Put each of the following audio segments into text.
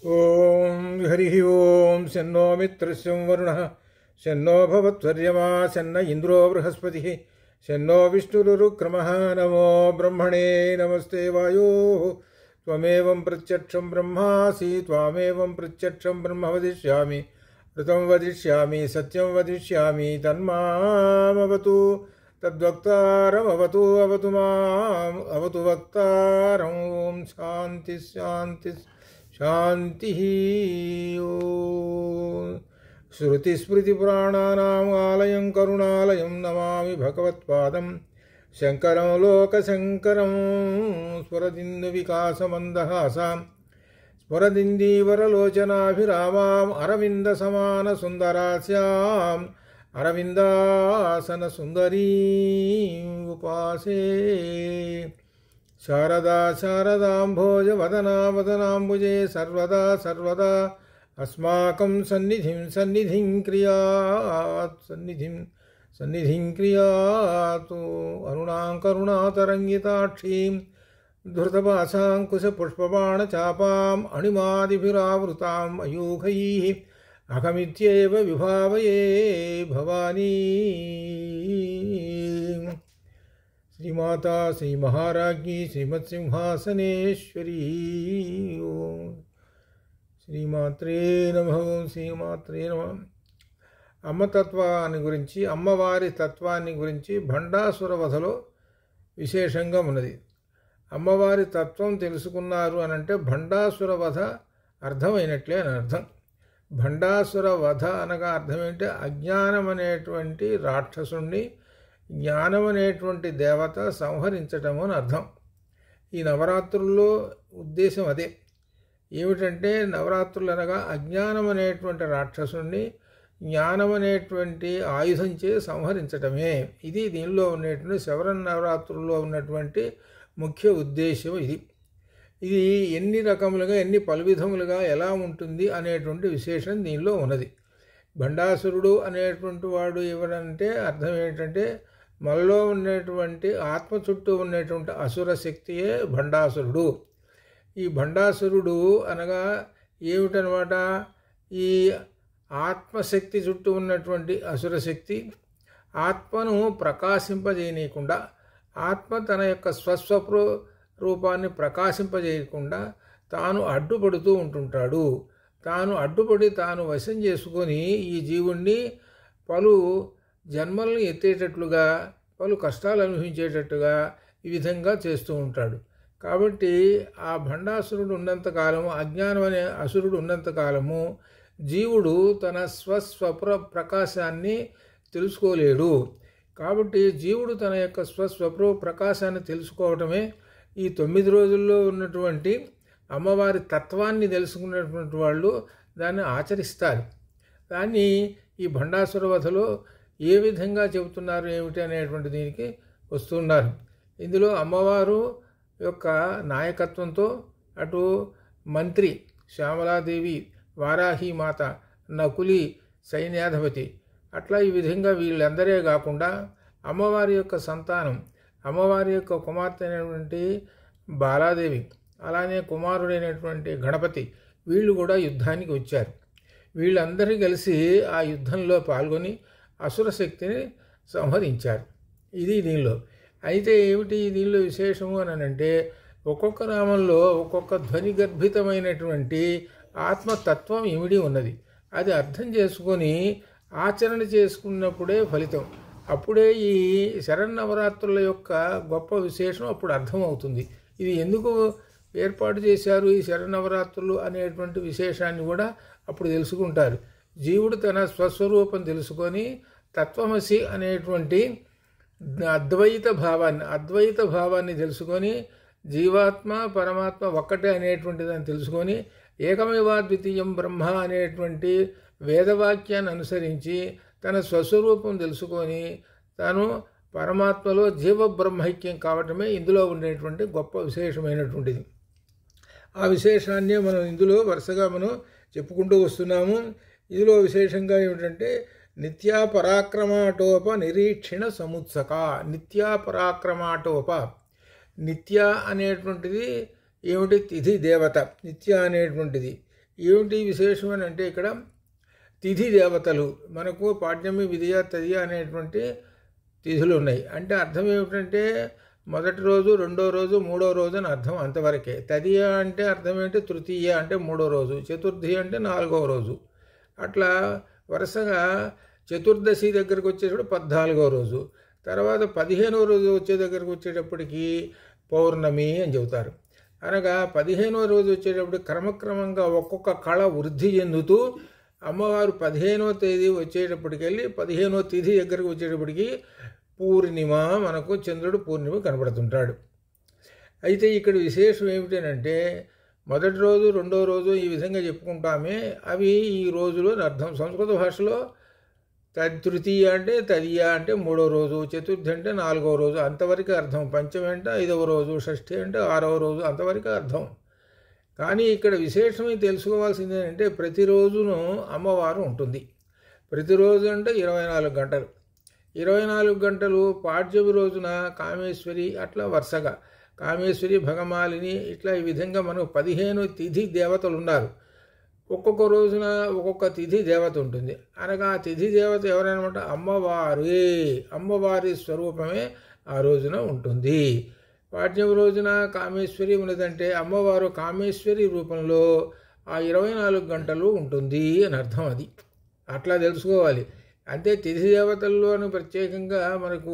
ఓం హరి ఓం శన్నో మిత్రస్యం వరుణః శన్నో భవత్వర్యమా శన్న ఇంద్రో బృహస్పతి శన్నో విష్ణురుక్రమః నమో బ్రహ్మణే నమస్తే వాయో త్వమేవం ప్రత్యక్షం బ్రహ్మాసి త్వామేవం ప్రత్యక్షం బ్రహ్మ వదిష్యామి ఋతం వదిష్యామి సత్యం వదిష్యామి తన్మామవతు తద్వక్తారమవతు అవతు మాం అవతు వక్తారం. ఓం శాంతి శాంతి శాంతి. శృతిస్మృతిపురాణానాం ఆలయం కరుణాలయం నమామి భగవత్పాదం శంకరం లోకశంకరం. స్ఫురదిందువికాసమందహాసాం స్ఫురదిందీవరలోచనాభిరామాం అరవిందసమానసుందరాస్యాం అరవిందాసనసుందరీం ఉపాసే. శారదా శారదాంభోజ వదనా వదనాంబుజే సర్వదా సర్వదా అస్మాకం సన్నిధిం సన్నిధిం క్రియాత్ సన్నిధిం క్రియాతు. అరుణాం కరుణాతరంగితాక్షీం ధృతపాశాంకుశపుష్పబాణచాపాం అణిమాదిభిరావృతాం అయూఖైః అహమిత్యేవ విభావయే భవానీ. శ్రీమాతా శ్రీ మహారాజ్ఞి శ్రీమత్సింహాసనేశ్వరీ. శ్రీమాత్రే నమః. శ్రీమాత్రే నమః. అమ్మతత్వాన్ని గురించి, అమ్మవారి తత్వాన్ని గురించి భండాసుర వధలో విశేషంగా ఉన్నది. అమ్మవారి తత్వం తెలుసుకున్నారు అనంటే భండాసుర వధ అర్థమైనట్లే అని అర్థం. భండాసుర వధ అనగా అర్థం ఏంటంటే అజ్ఞానం అనేటువంటి రాక్షసుణ్ణి జ్ఞానం అనేటువంటి దేవత సంహరించటము అని అర్థం. ఈ నవరాత్రుల్లో ఉద్దేశం అదే. ఏమిటంటే నవరాత్రులు అనగా అజ్ఞానం అనేటువంటి రాక్షసుణ్ణి జ్ఞానం అనేటువంటి ఆయుధంచే సంహరించటమే. ఇది దీనిలో ఉన్నటువంటి శరన్నవరాత్రుల్లో ఉన్నటువంటి ముఖ్య ఉద్దేశం. ఇది ఎన్ని రకములుగా ఎన్ని పలువిధములుగా ఎలా ఉంటుంది అనేటువంటి విశేషం దీనిలో ఉన్నది. భండాసురుడు అనేటువంటి వాడు ఎవరంటే అర్థం ఏంటంటే మనలో ఉన్నటువంటి ఆత్మ చుట్టూ ఉన్నటువంటి అసుర శక్తియే భండాసురుడు. ఈ భండాసురుడు అనగా ఏమిటనమాట, ఈ ఆత్మశక్తి చుట్టూ ఉన్నటువంటి అసుర శక్తి ఆత్మను ప్రకాశింపజేయనీయకుండా, ఆత్మ తన యొక్క స్వస్వప్ర రూపాన్ని ప్రకాశింపజేయకుండా తాను అడ్డుపడుతూ ఉంటుంటాడు. తాను అడ్డుపడి తాను వశం చేసుకొని ఈ జీవుణ్ణి పలు జన్మలను ఎత్తేటట్లుగా, పలు కష్టాలు అనుభవించేటట్టుగా ఈ విధంగా చేస్తూ ఉంటాడు. కాబట్టి ఆ భండాసురుడు ఉన్నంతకాలము, అజ్ఞానం అనే అసురుడు ఉన్నంతకాలము జీవుడు తన స్వస్వప్ర ప్రకాశాన్ని తెలుసుకోలేడు. కాబట్టి జీవుడు తన యొక్క స్వస్వప్ర ప్రకాశాన్ని తెలుసుకోవటమే ఈ 9 రోజుల్లో ఉన్నటువంటి అమ్మవారి తత్వాన్ని తెలుసుకున్నటువంటి వాళ్ళు దాన్ని ఆచరిస్తారు. దాన్ని ఈ భండాసుర వధలో ఏ విధంగా చెబుతున్నారు ఏమిటి అనేటువంటి దీనికి వస్తున్నారు. ఇందులో అమ్మవారు యొక్క నాయకత్వంతో అటు మంత్రి శ్యామలాదేవి, వారాహిమాత, నకులి, సైన్యాధిపతి, అట్లా ఈ విధంగా వీళ్ళందరే కాకుండా అమ్మవారి యొక్క సంతానం, అమ్మవారి యొక్క కుమార్తె అయినటువంటి బాలాదేవి, అలానే కుమారుడైనటువంటి గణపతి, వీళ్ళు కూడా యుద్ధానికి వచ్చారు. వీళ్ళందరూ కలిసి ఆ యుద్ధంలో పాల్గొని అసుర శక్తిని సంహరించారు. ఇది దీనిలో. అయితే ఏమిటి దీనిలో విశేషము అని అంటే ఒక్కొక్క నామంలో ఒక్కొక్క ధ్వని గర్భితమైనటువంటి ఆత్మతత్వం ఇమిడి ఉన్నది. అది అర్థం చేసుకొని ఆచరణ చేసుకున్నప్పుడే ఫలితం. అప్పుడే ఈ శరన్నవరాత్రుల యొక్క గొప్ప విశేషం అప్పుడు అర్థమవుతుంది. ఇది ఎందుకు ఏర్పాటు చేశారు ఈ శరన్నవరాత్రులు అనేటువంటి విశేషాన్ని కూడా అప్పుడు తెలుసుకుంటారు. జీవుడు తన స్వస్వరూపం తెలుసుకొని తత్వమసి అనేటువంటి అద్వైత భావాన్ని తెలుసుకొని జీవాత్మ పరమాత్మ ఒక్కటే అనేటువంటి దాన్ని తెలుసుకొని ఏకమేవాద్వితీయం బ్రహ్మ అనేటువంటి వేదవాక్యాన్ని అనుసరించి తన స్వస్వరూపం తెలుసుకొని తాను పరమాత్మలో జీవబ్రహ్మైక్యం కావటమే ఇందులో ఉండేటువంటి గొప్ప విశేషమైనటువంటిది. ఆ విశేషాన్ని మనం ఇందులో వరుసగా మనం చెప్పుకుంటూ వస్తున్నాము. ఇందులో విశేషంగా ఏమిటంటే నిత్యాపరాక్రమాటోప నిరీక్షణ సముత్సక. నిత్యాపరాక్రమాటోప, నిత్య అనేటువంటిది ఏమిటి, తిథి దేవత నిత్య అనేటువంటిది. ఏమిటి విశేషం అని అంటే ఇక్కడ తిథి దేవతలు మనకు పాడ్యమి, విధియ, తదియ అనేటువంటి తిథులు ఉన్నాయి. అంటే అర్థం ఏమిటంటే మొదటి రోజు, రెండో రోజు, మూడో రోజు అని అర్థం, అంతవరకే. తదియ అంటే అర్థం ఏంటి? తృతీయ అంటే మూడో రోజు, చతుర్థి అంటే నాలుగవ రోజు. అట్లా వరుసగా చతుర్దశి దగ్గరకు వచ్చేటప్పుడు 14వ రోజు, తర్వాత 15వ రోజు వచ్చే దగ్గరకు వచ్చేటప్పటికి పౌర్ణమి అని చెబుతారు. అనగా 15వ రోజు వచ్చేటప్పుడు క్రమక్రమంగా ఒక్కొక్క కళ వృద్ధి చెందుతూ అమ్మవారు 15వ తేదీ వచ్చేటప్పటికెళ్ళి 15వ తిథి దగ్గరకు వచ్చేటప్పటికి పూర్ణిమ, మనకు చంద్రుడు పూర్ణిమ కనబడుతుంటాడు. అయితే ఇక్కడ విశేషం ఏమిటంటే మొదటి రోజు, రెండో రోజు ఈ విధంగా చెప్పుకుంటామే, అవి ఈ రోజులో అర్థం. సంస్కృత భాషలో తృతీయ అంటే తదియ అంటే మూడో రోజు, చతుర్థి అంటే నాలుగవ రోజు, అంతవరకు అర్థం. పంచమి అంటే 5వ రోజు, షష్ఠి అంటే 6వ రోజు, అంతవరకు అర్థం. కానీ ఇక్కడ విశేషమే తెలుసుకోవాల్సింది ఏంటంటే ప్రతిరోజును అమ్మవారు ఉంటుంది. ప్రతిరోజు అంటే 24 గంటలు. 24 గంటలు పాడ్యమి రోజున కామేశ్వరి, అట్లా వరుసగా కామేశ్వరి, భగమాలిని, ఇట్లా ఈ విధంగా మనకు 15 తిథి దేవతలు ఉన్నారు. ఒక్కొక్క రోజున ఒక్కొక్క తిథి దేవత ఉంటుంది. అనగా ఆ తిథి దేవత ఎవరనమాట? అమ్మవారే. అమ్మవారి స్వరూపమే ఆ రోజున ఉంటుంది. పాడ్యమి రోజున కామేశ్వరి ఉన్నదంటే అమ్మవారు కామేశ్వరి రూపంలో ఆ 24 గంటలు ఉంటుంది అని అర్థం. అది అట్లా తెలుసుకోవాలి. అంతే తిథి దేవతల్లోని ప్రత్యేకంగా మనకు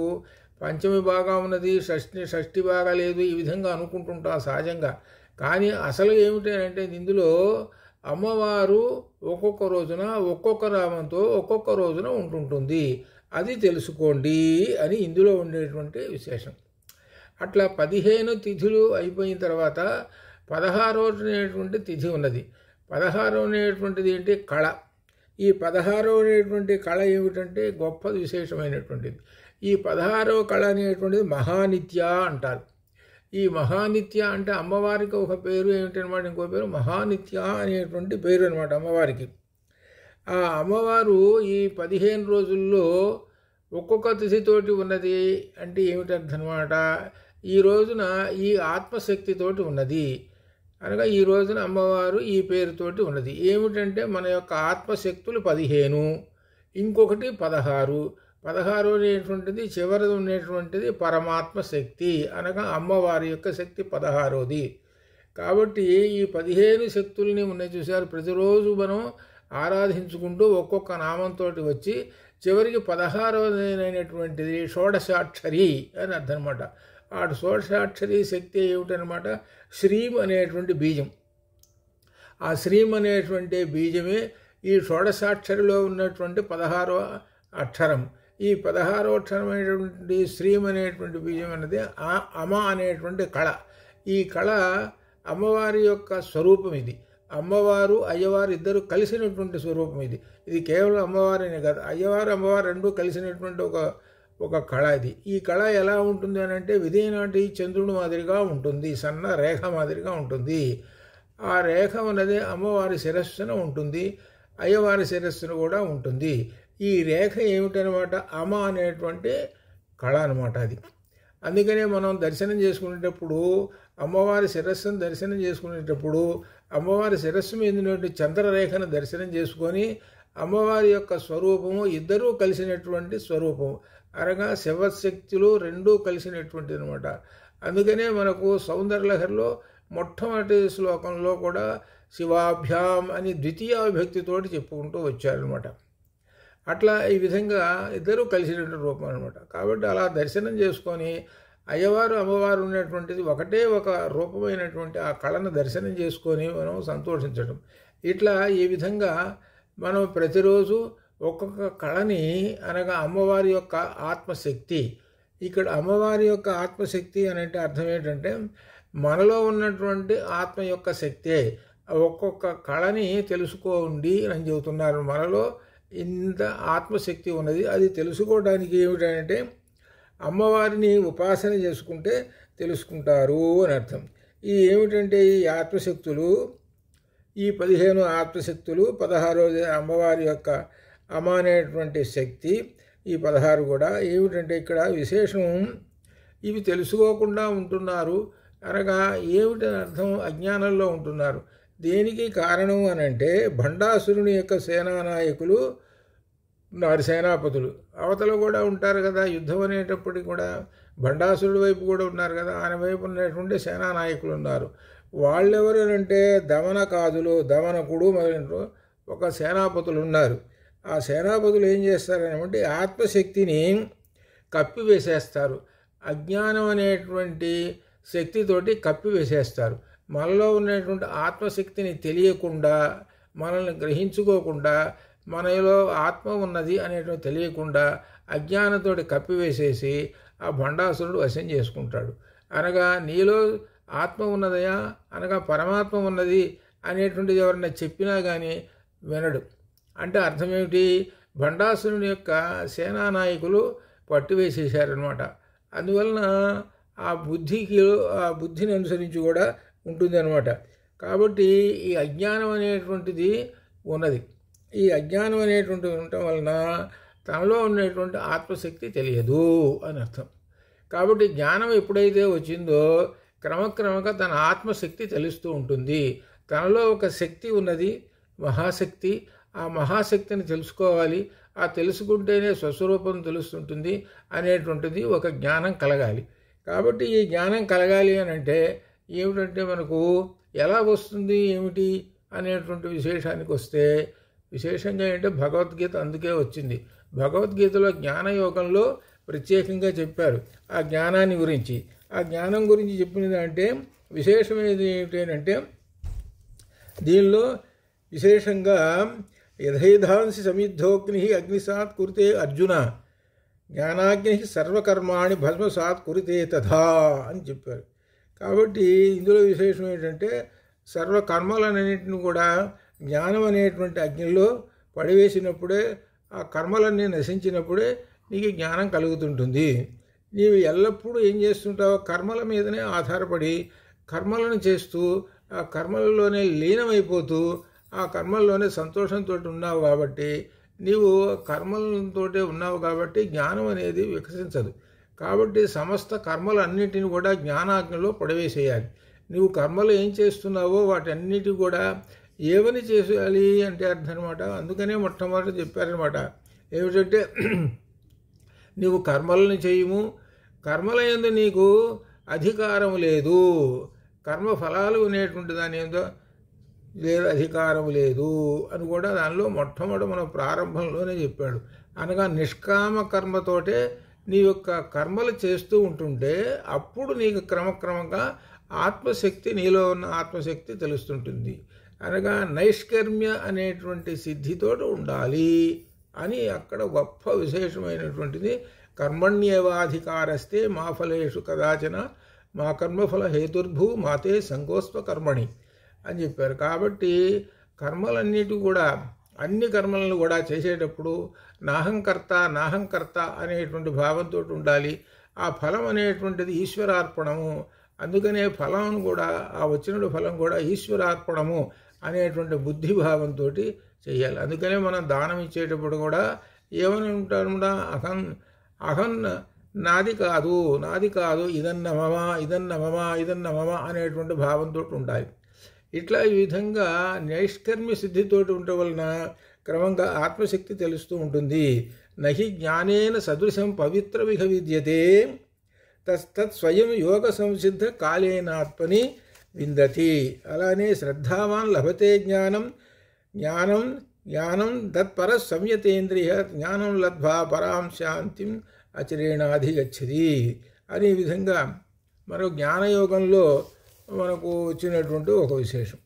పంచమి బాగా ఉన్నది, షష్ఠి బాగా లేదు, ఈ విధంగా అనుకుంటుంటాం సహజంగా. కానీ అసలు ఏమిటంటే ఇందులో అమ్మవారు ఒక్కొక్క రోజున ఒక్కొక్క నామంతో ఒక్కొక్క రోజున ఉంటుంటుంది. అది తెలుసుకోండి అని ఇందులో ఉండేటువంటి విశేషం. అట్లా 15 తిథులు అయిపోయిన తర్వాత 16వ అనేటువంటి తిథి ఉన్నది. 16వ అనేటువంటిది ఏంటి? కళ. ఈ 16వ అనేటువంటి కళ ఏమిటంటే గొప్ప విశేషమైనటువంటిది. ఈ 16వ కళ అనేటువంటిది మహానిత్య అంటారు. ఈ మహానిత్య అంటే అమ్మవారికి ఒక పేరు ఏమిటనమాట, ఇంకో పేరు మహానిత్య అనేటువంటి పేరు అనమాట అమ్మవారికి. ఆ అమ్మవారు ఈ 15 రోజుల్లో ఒక్కొక్క తిథితోటి ఉన్నది. అంటే ఏమిటన్నమాట? ఈ రోజున ఈ ఆత్మశక్తితోటి ఉన్నది. అనగా ఈ రోజున అమ్మవారు ఈ పేరుతోటి ఉన్నది. ఏమిటంటే మన యొక్క ఆత్మశక్తులు 15, ఇంకొకటి 16. 16 అనేటువంటిది చివరిది ఉండేటువంటిది పరమాత్మ శక్తి, అనగా అమ్మవారి యొక్క శక్తి 16వది. కాబట్టి ఈ 15 శక్తుల్ని ఉన్నాయి చూసారు, ప్రతిరోజు మనం ఆరాధించుకుంటూ ఒక్కొక్క నామంతో వచ్చి చివరికి 16వదైనటువంటిది షోడశాక్షరి అని అర్థం అనమాట. ఆ షోడశాక్షరి శక్తి ఏమిటనమాట? శ్రీం అనేటువంటి బీజం. ఆ శ్రీం అనేటువంటి బీజమే ఈ షోడశాక్షరిలో ఉన్నటువంటి 16వ అక్షరం. ఈ 16వ అక్షరమైనటువంటి శ్రీం అనేటువంటి బీజం అనేది అమ అనేటువంటి కళ. ఈ కళ అమ్మవారి యొక్క స్వరూపం. ఇది అమ్మవారు అయ్యవారు ఇద్దరు కలిసినటువంటి స్వరూపం. ఇది కేవలం అమ్మవారినే కాదు, అయ్యవారు అమ్మవారు రెండూ కలిసినటువంటి ఒక కళ ఇది. ఈ కళ ఎలా ఉంటుంది అని అంటే విధినాటి చంద్రుని మాదిరిగా ఉంటుంది, సన్న రేఖ మాదిరిగా ఉంటుంది. ఆ రేఖ ఉన్నది అమ్మవారి శిరస్సున ఉంటుంది, అయ్యవారి శిరస్సును కూడా ఉంటుంది. ఈ రేఖ ఏమిటనమాట? అమ అనేటువంటి కళ అనమాట అది. అందుకనే మనం దర్శనం చేసుకునేటప్పుడు అమ్మవారి శిరస్సును దర్శనం చేసుకునేటప్పుడు అమ్మవారి శిరస్సు మీద చంద్రరేఖను దర్శనం చేసుకొని అమ్మవారి యొక్క స్వరూపము ఇద్దరూ కలిసినటువంటి స్వరూపము, అనగా శివశక్తులు రెండూ కలిసినటువంటిది అనమాట. అందుకనే మనకు సౌందర్యలహరిలో మొట్టమొదటి శ్లోకంలో కూడా శివాభ్యాం అని ద్వితీయ విభక్తితోటి చెప్పుకుంటూ వచ్చారనమాట. అట్లా ఈ విధంగా ఇద్దరూ కలిసినటువంటి రూపం అనమాట. కాబట్టి అలా దర్శనం చేసుకొని అయ్యవారు అమ్మవారు ఉన్నటువంటిది ఒకటే ఒక రూపమైనటువంటి ఆ కళను దర్శనం చేసుకొని మనం సంతోషించడం. ఇట్లా ఈ విధంగా మనం ప్రతిరోజు ఒక్కొక్క కళని, అనగా అమ్మవారి యొక్క ఆత్మశక్తి. ఇక్కడ అమ్మవారి యొక్క ఆత్మశక్తి అని అంటే అర్థం ఏంటంటే మనలో ఉన్నటువంటి ఆత్మ యొక్క శక్తే. ఒక్కొక్క కళని తెలుసుకోండి అని చెబుతున్నారు. మనలో ఇంత ఆత్మశక్తి ఉన్నది, అది తెలుసుకోవడానికి ఏమిటంటే అమ్మవారిని ఉపాసన చేసుకుంటే తెలుసుకుంటారు అని అర్థం. ఈ ఏమిటంటే ఈ ఆత్మశక్తులు, ఈ 15 ఆత్మశక్తులు, 16 అమ్మవారి యొక్క అమ అనేటువంటి శక్తి, ఈ 16 కూడా ఏమిటంటే ఇక్కడ విశేషం ఇవి తెలుసుకోకుండా ఉంటున్నారు అనగా ఏమిటని అర్థం? అజ్ఞానంలో ఉంటున్నారు. దేనికి కారణం అని అంటే భండాసురుని యొక్క సేనానాయకులు ఉన్నారు, సేనాపతులు. అవతల కూడా ఉంటారు కదా, యుద్ధం అనేటప్పటికి కూడా భండాసురుడి వైపు కూడా ఉన్నారు కదా, ఆయన వైపు ఉన్నటువంటి సేనానాయకులు ఉన్నారు. వాళ్ళెవరు అంటే దమనకాదులు, దమనకుడు మొదలైన ఒక సేనాపతులు ఉన్నారు. ఆ సేనాపతులు ఏం చేస్తారనంటే ఆత్మశక్తిని కప్పివేసేస్తారు. అజ్ఞానం అనేటువంటి శక్తితోటి కప్పివేసేస్తారు. మనలో ఉన్నటువంటి ఆత్మశక్తిని తెలియకుండా, మనల్ని గ్రహించుకోకుండా, మనలో ఆత్మ ఉన్నది అనేటువంటి తెలియకుండా అజ్ఞానంతోటి కప్పివేసేసి ఆ భండాసురుడు వశం చేసుకుంటాడు. అనగా నీలో ఆత్మ ఉన్నదయా, అనగా పరమాత్మ ఉన్నది అనేటువంటిది ఎవరన్నా చెప్పినా కానీ వినడు. అంటే అర్థమేమిటి? భండాసురుని యొక్క సేనానాయకులు పట్టువేసేసారనమాట. అందువలన ఆ బుద్ధిని అనుసరించి కూడా ఉంటుంది అనమాట. కాబట్టి ఈ అజ్ఞానం అనేటువంటిది ఉన్నది. ఈ అజ్ఞానం అనేటువంటిది ఉండటం వలన తనలో ఉన్నటువంటి ఆత్మశక్తి తెలియదు అని అర్థం. కాబట్టి జ్ఞానం ఎప్పుడైతే వచ్చిందో క్రమక్రమంగా తన ఆత్మశక్తి తెలుస్తూ ఉంటుంది. తనలో ఒక శక్తి ఉన్నది, మహాశక్తి. ఆ మహాశక్తిని తెలుసుకోవాలి. ఆ తెలుసుకుంటేనే స్వస్వరూపం తెలుస్తుంటుంది అనేటువంటిది ఒక జ్ఞానం కలగాలి. కాబట్టి ఈ జ్ఞానం కలగాలి అని అంటే ఏమిటంటే మనకు ఎలా వస్తుంది ఏమిటి అనేటువంటి విశేషానికి వస్తే, విశేషంగా ఏంటంటే భగవద్గీత అందుకే వచ్చింది. భగవద్గీతలో జ్ఞానయోగంలో ప్రత్యేకంగా చెప్పారు ఆ జ్ఞానాన్ని గురించి. ఆ జ్ఞానం గురించి చెప్పినది అంటే విశేషమైనది ఏమిటంటే దీనిలో విశేషంగా యథైధాంసి సమిద్ధోగ్ని అగ్నిసాత్ కురితే అర్జున, జ్ఞానాగ్ని సర్వకర్మాణి భస్మసాత్ కురితే తథా అని చెప్పారు. కాబట్టి ఇందులో విశేషం ఏంటంటే సర్వకర్మలన్నింటిని కూడా జ్ఞానం అనేటువంటి అగ్నిలో పడివేసినప్పుడే, ఆ కర్మలన్నీ నశించినప్పుడే నీకు జ్ఞానం కలుగుతుంటుంది. నీవు ఎల్లప్పుడూ ఏం చేస్తుంటావు? కర్మల మీదనే ఆధారపడి కర్మలను చేస్తూ ఆ కర్మలలోనే లీనమైపోతూ ఆ కర్మల్లోనే సంతోషంతో ఉన్నావు కాబట్టి, నీవు కర్మలతో ఉన్నావు కాబట్టి జ్ఞానం అనేది వికసించదు. కాబట్టి సమస్త కర్మలన్నింటినీ కూడా జ్ఞానాగ్నిలో పడవేసేయాలి. నువ్వు కర్మలు ఏం చేస్తున్నావో వాటన్నిటి కూడా ఏమని చేయాలి అంటే అర్థం అనమాట. అందుకనే మొట్టమొదటి చెప్పారనమాట ఏమిటంటే నువ్వు కర్మలను చేయము, కర్మల యందు నీకు అధికారం లేదు, కర్మఫలాలు అనేటువంటి దాని ఏందో లేదు, అధికారం లేదు అని కూడా దానిలో మొట్టమొదటి మన ప్రారంభంలోనే చెప్పాడు. అనగా నిష్కామ కర్మతోటే నీ యొక్క కర్మలు చేస్తూ ఉంటుంటే అప్పుడు నీకు క్రమక్రమంగా ఆత్మశక్తి, నీలో ఉన్న ఆత్మశక్తి తెలుస్తుంటుంది. అనగా నైష్కర్మ్య అనేటువంటి సిద్ధితో ఉండాలి అని అక్కడ గొప్ప విశేషమైనటువంటిది. కర్మణ్యేవాధికారస్తే మా ఫలేషు కదాచన మా కర్మఫల హేతుర్భూ మాతే సంకోస్వ కర్మణి అని చెప్పారు. కాబట్టి కర్మలన్నిటి కూడా, అన్ని కర్మలను కూడా చేసేటప్పుడు నాహంకర్త అనేటువంటి భావంతో ఉండాలి. ఆ ఫలం అనేటువంటిది ఈశ్వరార్పణము. అందుకనే ఫలం కూడా, ఆ వచ్చిన ఫలం కూడా ఈశ్వరార్పణము అనేటువంటి బుద్ధిభావంతో చేయాలి. అందుకనే మనం దానం ఇచ్చేటప్పుడు కూడా ఏమని ఉంటారు? అహం నాది కాదు, ఇదన్న మమ అనేటువంటి భావంతో ఉండాలి. ఇట్లా ఈ విధంగా నైష్కర్మ్య సిద్ధితోటి ఉండటం వలన క్రమంగా ఆత్మశక్తి తెలుస్తూ ఉంటుంది. నహి జ్ఞానేన సదృశం పవిత్రమిహ విద్యతే తత్ స్వయం యోగ సంసిద్ధ కాలేనాత్మని విందతి. అలానే శ్రద్ధావాన్ లభతే జ్ఞానం తత్పర సంయతేంద్రియ జ్ఞానం లబ్ధ్వా పరాం శాంతిం అచిరేణాధిగచ్చతి అనే విధంగా మరో జ్ఞానయోగంలో మనకు వచ్చినటువంటి ఒక విశేషం.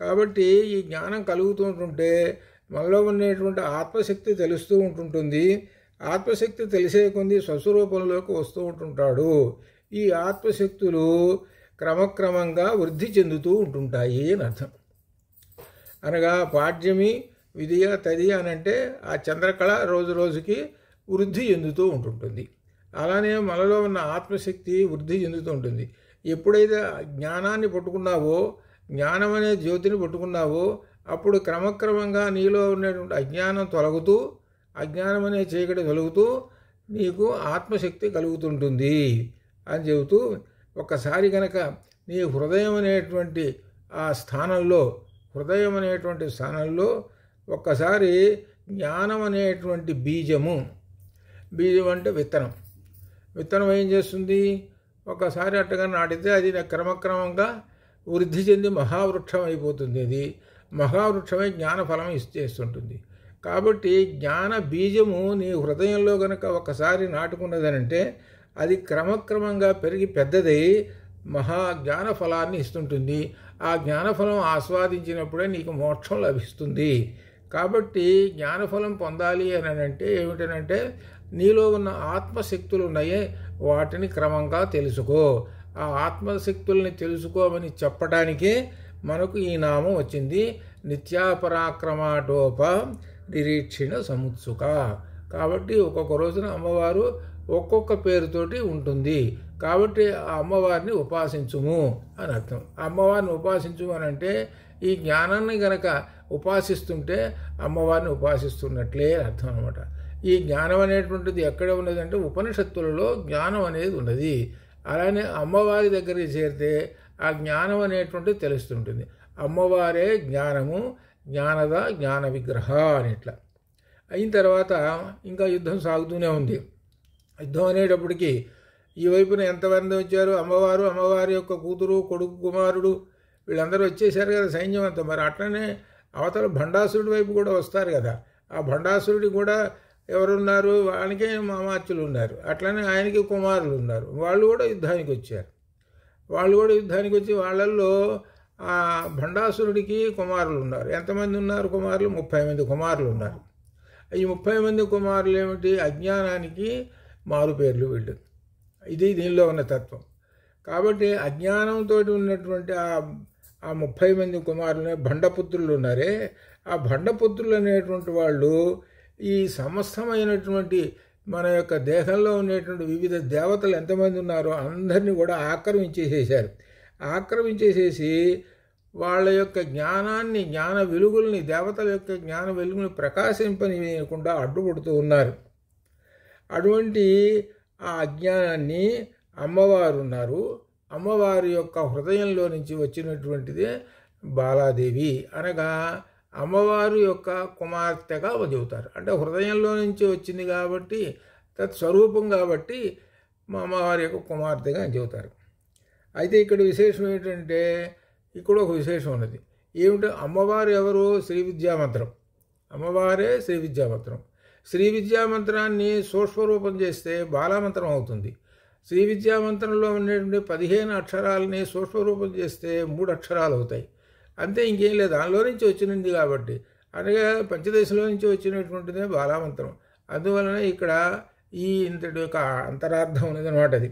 కాబట్టి ఈ జ్ఞానం కలుగుతుంటుంటే మనలో ఉండేటువంటి ఆత్మశక్తి తెలుస్తూ ఉంటుంటుంది. ఆత్మశక్తి తెలిసే కొద్దీ స్వస్వరూపంలోకి వస్తూ ఉంటుంటాడు. ఈ ఆత్మశక్తులు క్రమక్రమంగా వృద్ధి చెందుతూ ఉంటుంటాయి అని అర్థం. అనగా పాడ్యమి విధియ తది అని అంటే ఆ చంద్రకళ రోజు రోజుకి వృద్ధి చెందుతూ ఉంటుంటుంది. అలానే మనలో ఉన్న ఆత్మశక్తి వృద్ధి చెందుతూ ఉంటుంది. ఎప్పుడైతే జ్ఞానాన్ని పట్టుకున్నావో, జ్ఞానం అనే జ్యోతిని పట్టుకున్నావో, అప్పుడు క్రమక్రమంగా నీలో ఉన్నటువంటి అజ్ఞానం తొలగుతూ, అజ్ఞానం అనే చీకటి తొలగుతూ నీకు ఆత్మశక్తి కలుగుతుంటుంది అని చెబుతూ, ఒక్కసారి కనుక నీ హృదయం అనేటువంటి ఆ స్థానంలో హృదయం అనేటువంటి స్థానంలో ఒక్కసారి జ్ఞానం అనేటువంటి బీజం అంటే విత్తనం ఏం చేస్తుంది, ఒకసారి అట్టగా నాటితే అది క్రమక్రమంగా వృద్ధి చెంది మహావృక్షం అయిపోతుంది. అది మహావృక్షమై జ్ఞానఫలం ఇచ్చేస్తుంటుంది. కాబట్టి జ్ఞాన బీజము నీ హృదయంలో గనక ఒకసారి నాటుకున్నదనంటే అది క్రమక్రమంగా పెరిగి పెద్దదై జ్ఞాన ఫలాన్ని ఇస్తుంటుంది. ఆ జ్ఞానఫలం ఆస్వాదించినప్పుడే నీకు మోక్షం లభిస్తుంది. కాబట్టి జ్ఞానఫలం పొందాలి అని అంటే ఏమిటనంటే నీలో ఉన్న ఆత్మశక్తులు ఉన్నాయే వాటిని క్రమంగా తెలుసుకో. ఆ ఆత్మశక్తుల్ని తెలుసుకోమని చెప్పడానికే మనకు ఈ నామం వచ్చింది, నిత్యాపరాక్రమాటోప నిరీక్షణ సముత్సుక. కాబట్టి ఒక్కొక్క రోజున అమ్మవారు ఒక్కొక్క పేరుతోటి ఉంటుంది. కాబట్టి ఆ అమ్మవారిని ఉపాసించుము అని అర్థం. అమ్మవారిని ఉపాసించు అని అంటే ఈ జ్ఞానాన్ని గనక ఉపాసిస్తుంటే అమ్మవారిని ఉపాసిస్తున్నట్లే అర్థం అనమాట. ఈ జ్ఞానం అనేటువంటిది ఎక్కడ ఉన్నదంటే ఉపనిషత్తులలో జ్ఞానం అనేది ఉన్నది. అలానే అమ్మవారి దగ్గరికి చేరితే ఆ జ్ఞానం అనేటువంటిది తెలుస్తుంటుంది. అమ్మవారే జ్ఞానము, జ్ఞానద, జ్ఞాన విగ్రహ అని ఇట్లా అయిన తర్వాత ఇంకా యుద్ధం సాగుతూనే ఉంది. యుద్ధం అనేటప్పటికీ ఈ వైపున ఎంతమంది వచ్చారు, అమ్మవారి యొక్క కూతురు, కొడుకు, కుమారుడు వీళ్ళందరూ వచ్చేసారు కదా సైన్యం అంతా. మరి అట్లనే అవతల భండాసురుడి వైపు కూడా వస్తారు కదా. ఆ భండాసురుడి కూడా ఎవరున్నారు, వాళ్ళకే మామార్చులు ఉన్నారు, అట్లనే ఆయనకి కుమారులు ఉన్నారు. వాళ్ళు కూడా యుద్ధానికి వచ్చి వాళ్ళల్లో ఆ భండాసురుడికి కుమారులు ఉన్నారు. ఎంతమంది ఉన్నారు కుమారులు? 30 మంది కుమారులు ఉన్నారు. ఈ 30 మంది కుమారులు ఏమిటి? అజ్ఞానానికి మారుపేర్లు వీళ్ళు. ఇది దీనిలో ఉన్న తత్వం. కాబట్టి అజ్ఞానంతో ఉన్నటువంటి ఆ 30 మంది కుమారులనే భండపుత్రులు ఉన్నారే, ఆ భండపుత్రులు అనేటువంటి వాళ్ళు ఈ సమస్తమైనటువంటి మన యొక్క దేహంలో ఉండేటువంటి వివిధ దేవతలు ఎంతమంది ఉన్నారో అందరినీ కూడా ఆక్రమించేసేసి వాళ్ళ యొక్క జ్ఞానాన్ని, జ్ఞాన వెలుగుల్ని, దేవతల యొక్క జ్ఞాన వెలుగుని ప్రకాశింపనీయకుండా అడ్డుపడుతూ ఉన్నారు. అటువంటి ఆ అజ్ఞానాన్ని అమ్మవారు ఉన్నారు. అమ్మవారి యొక్క హృదయంలో నుంచి వచ్చినటువంటిదే బాలాదేవి, అనగా అమ్మవారు యొక్క కుమార్తెగా చెబుతారు. అంటే హృదయంలో నుంచి వచ్చింది కాబట్టి, తత్స్వరూపం కాబట్టి మా అమ్మవారి యొక్క కుమార్తెగా చెబుతారు. అయితే ఇక్కడ విశేషం ఏంటంటే, ఇక్కడ ఒక విశేషం ఉన్నది. ఏమిటో అమ్మవారు ఎవరు? శ్రీ విద్యామంత్రం. అమ్మవారే శ్రీ విద్యామంత్రం. శ్రీ విద్యామంత్రాన్ని సూక్ష్మరూపం చేస్తే బాలామంత్రం అవుతుంది. శ్రీ విద్యామంత్రంలో ఉండేటువంటి 15 అక్షరాలని సూక్ష్మరూపం చేస్తే 3 అక్షరాలు అవుతాయి. అంతే, ఇంకేం లేదు. దానిలో నుంచి వచ్చినది కాబట్టి, అనగా పంచదశలో నుంచి వచ్చినటువంటిదే బాలామంత్రం. అందువలన ఇక్కడ ఈ ఇంతటి యొక్క అంతరార్థం ఉన్నదన్నమాట. అది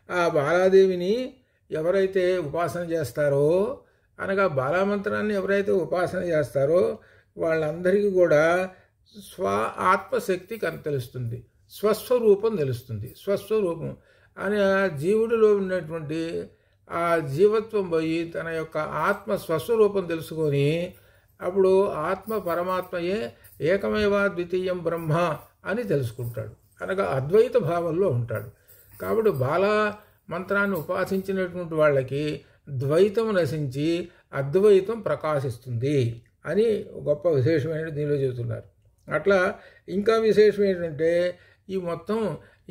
ఆ బాలాదేవిని ఎవరైతే ఉపాసన చేస్తారో, అనగా బాలామంత్రాన్ని ఎవరైతే ఉపాసన చేస్తారో వాళ్ళందరికీ కూడా ఆత్మశక్తి తెలుస్తుంది, స్వస్వరూపం తెలుస్తుంది. స్వస్వరూపం అనే జీవుడిలో ఉన్నటువంటి ఆ జీవత్వం పోయి తన యొక్క ఆత్మ స్వస్వరూపం తెలుసుకొని అప్పుడు ఆత్మ పరమాత్మయే ఏకమేవ ద్వితీయం బ్రహ్మ అని తెలుసుకుంటాడు, అనగా అద్వైత భావంలో ఉంటాడు. కాబట్టి బాలా మంత్రాన్ని ఉపాసించినటువంటి వాళ్ళకి ద్వైతం నశించి అద్వైతం ప్రకాశిస్తుంది అని గొప్ప విశేషమైన దీనిలో చెబుతున్నారు. అట్లా ఇంకా విశేషం ఏంటంటే, ఈ మొత్తం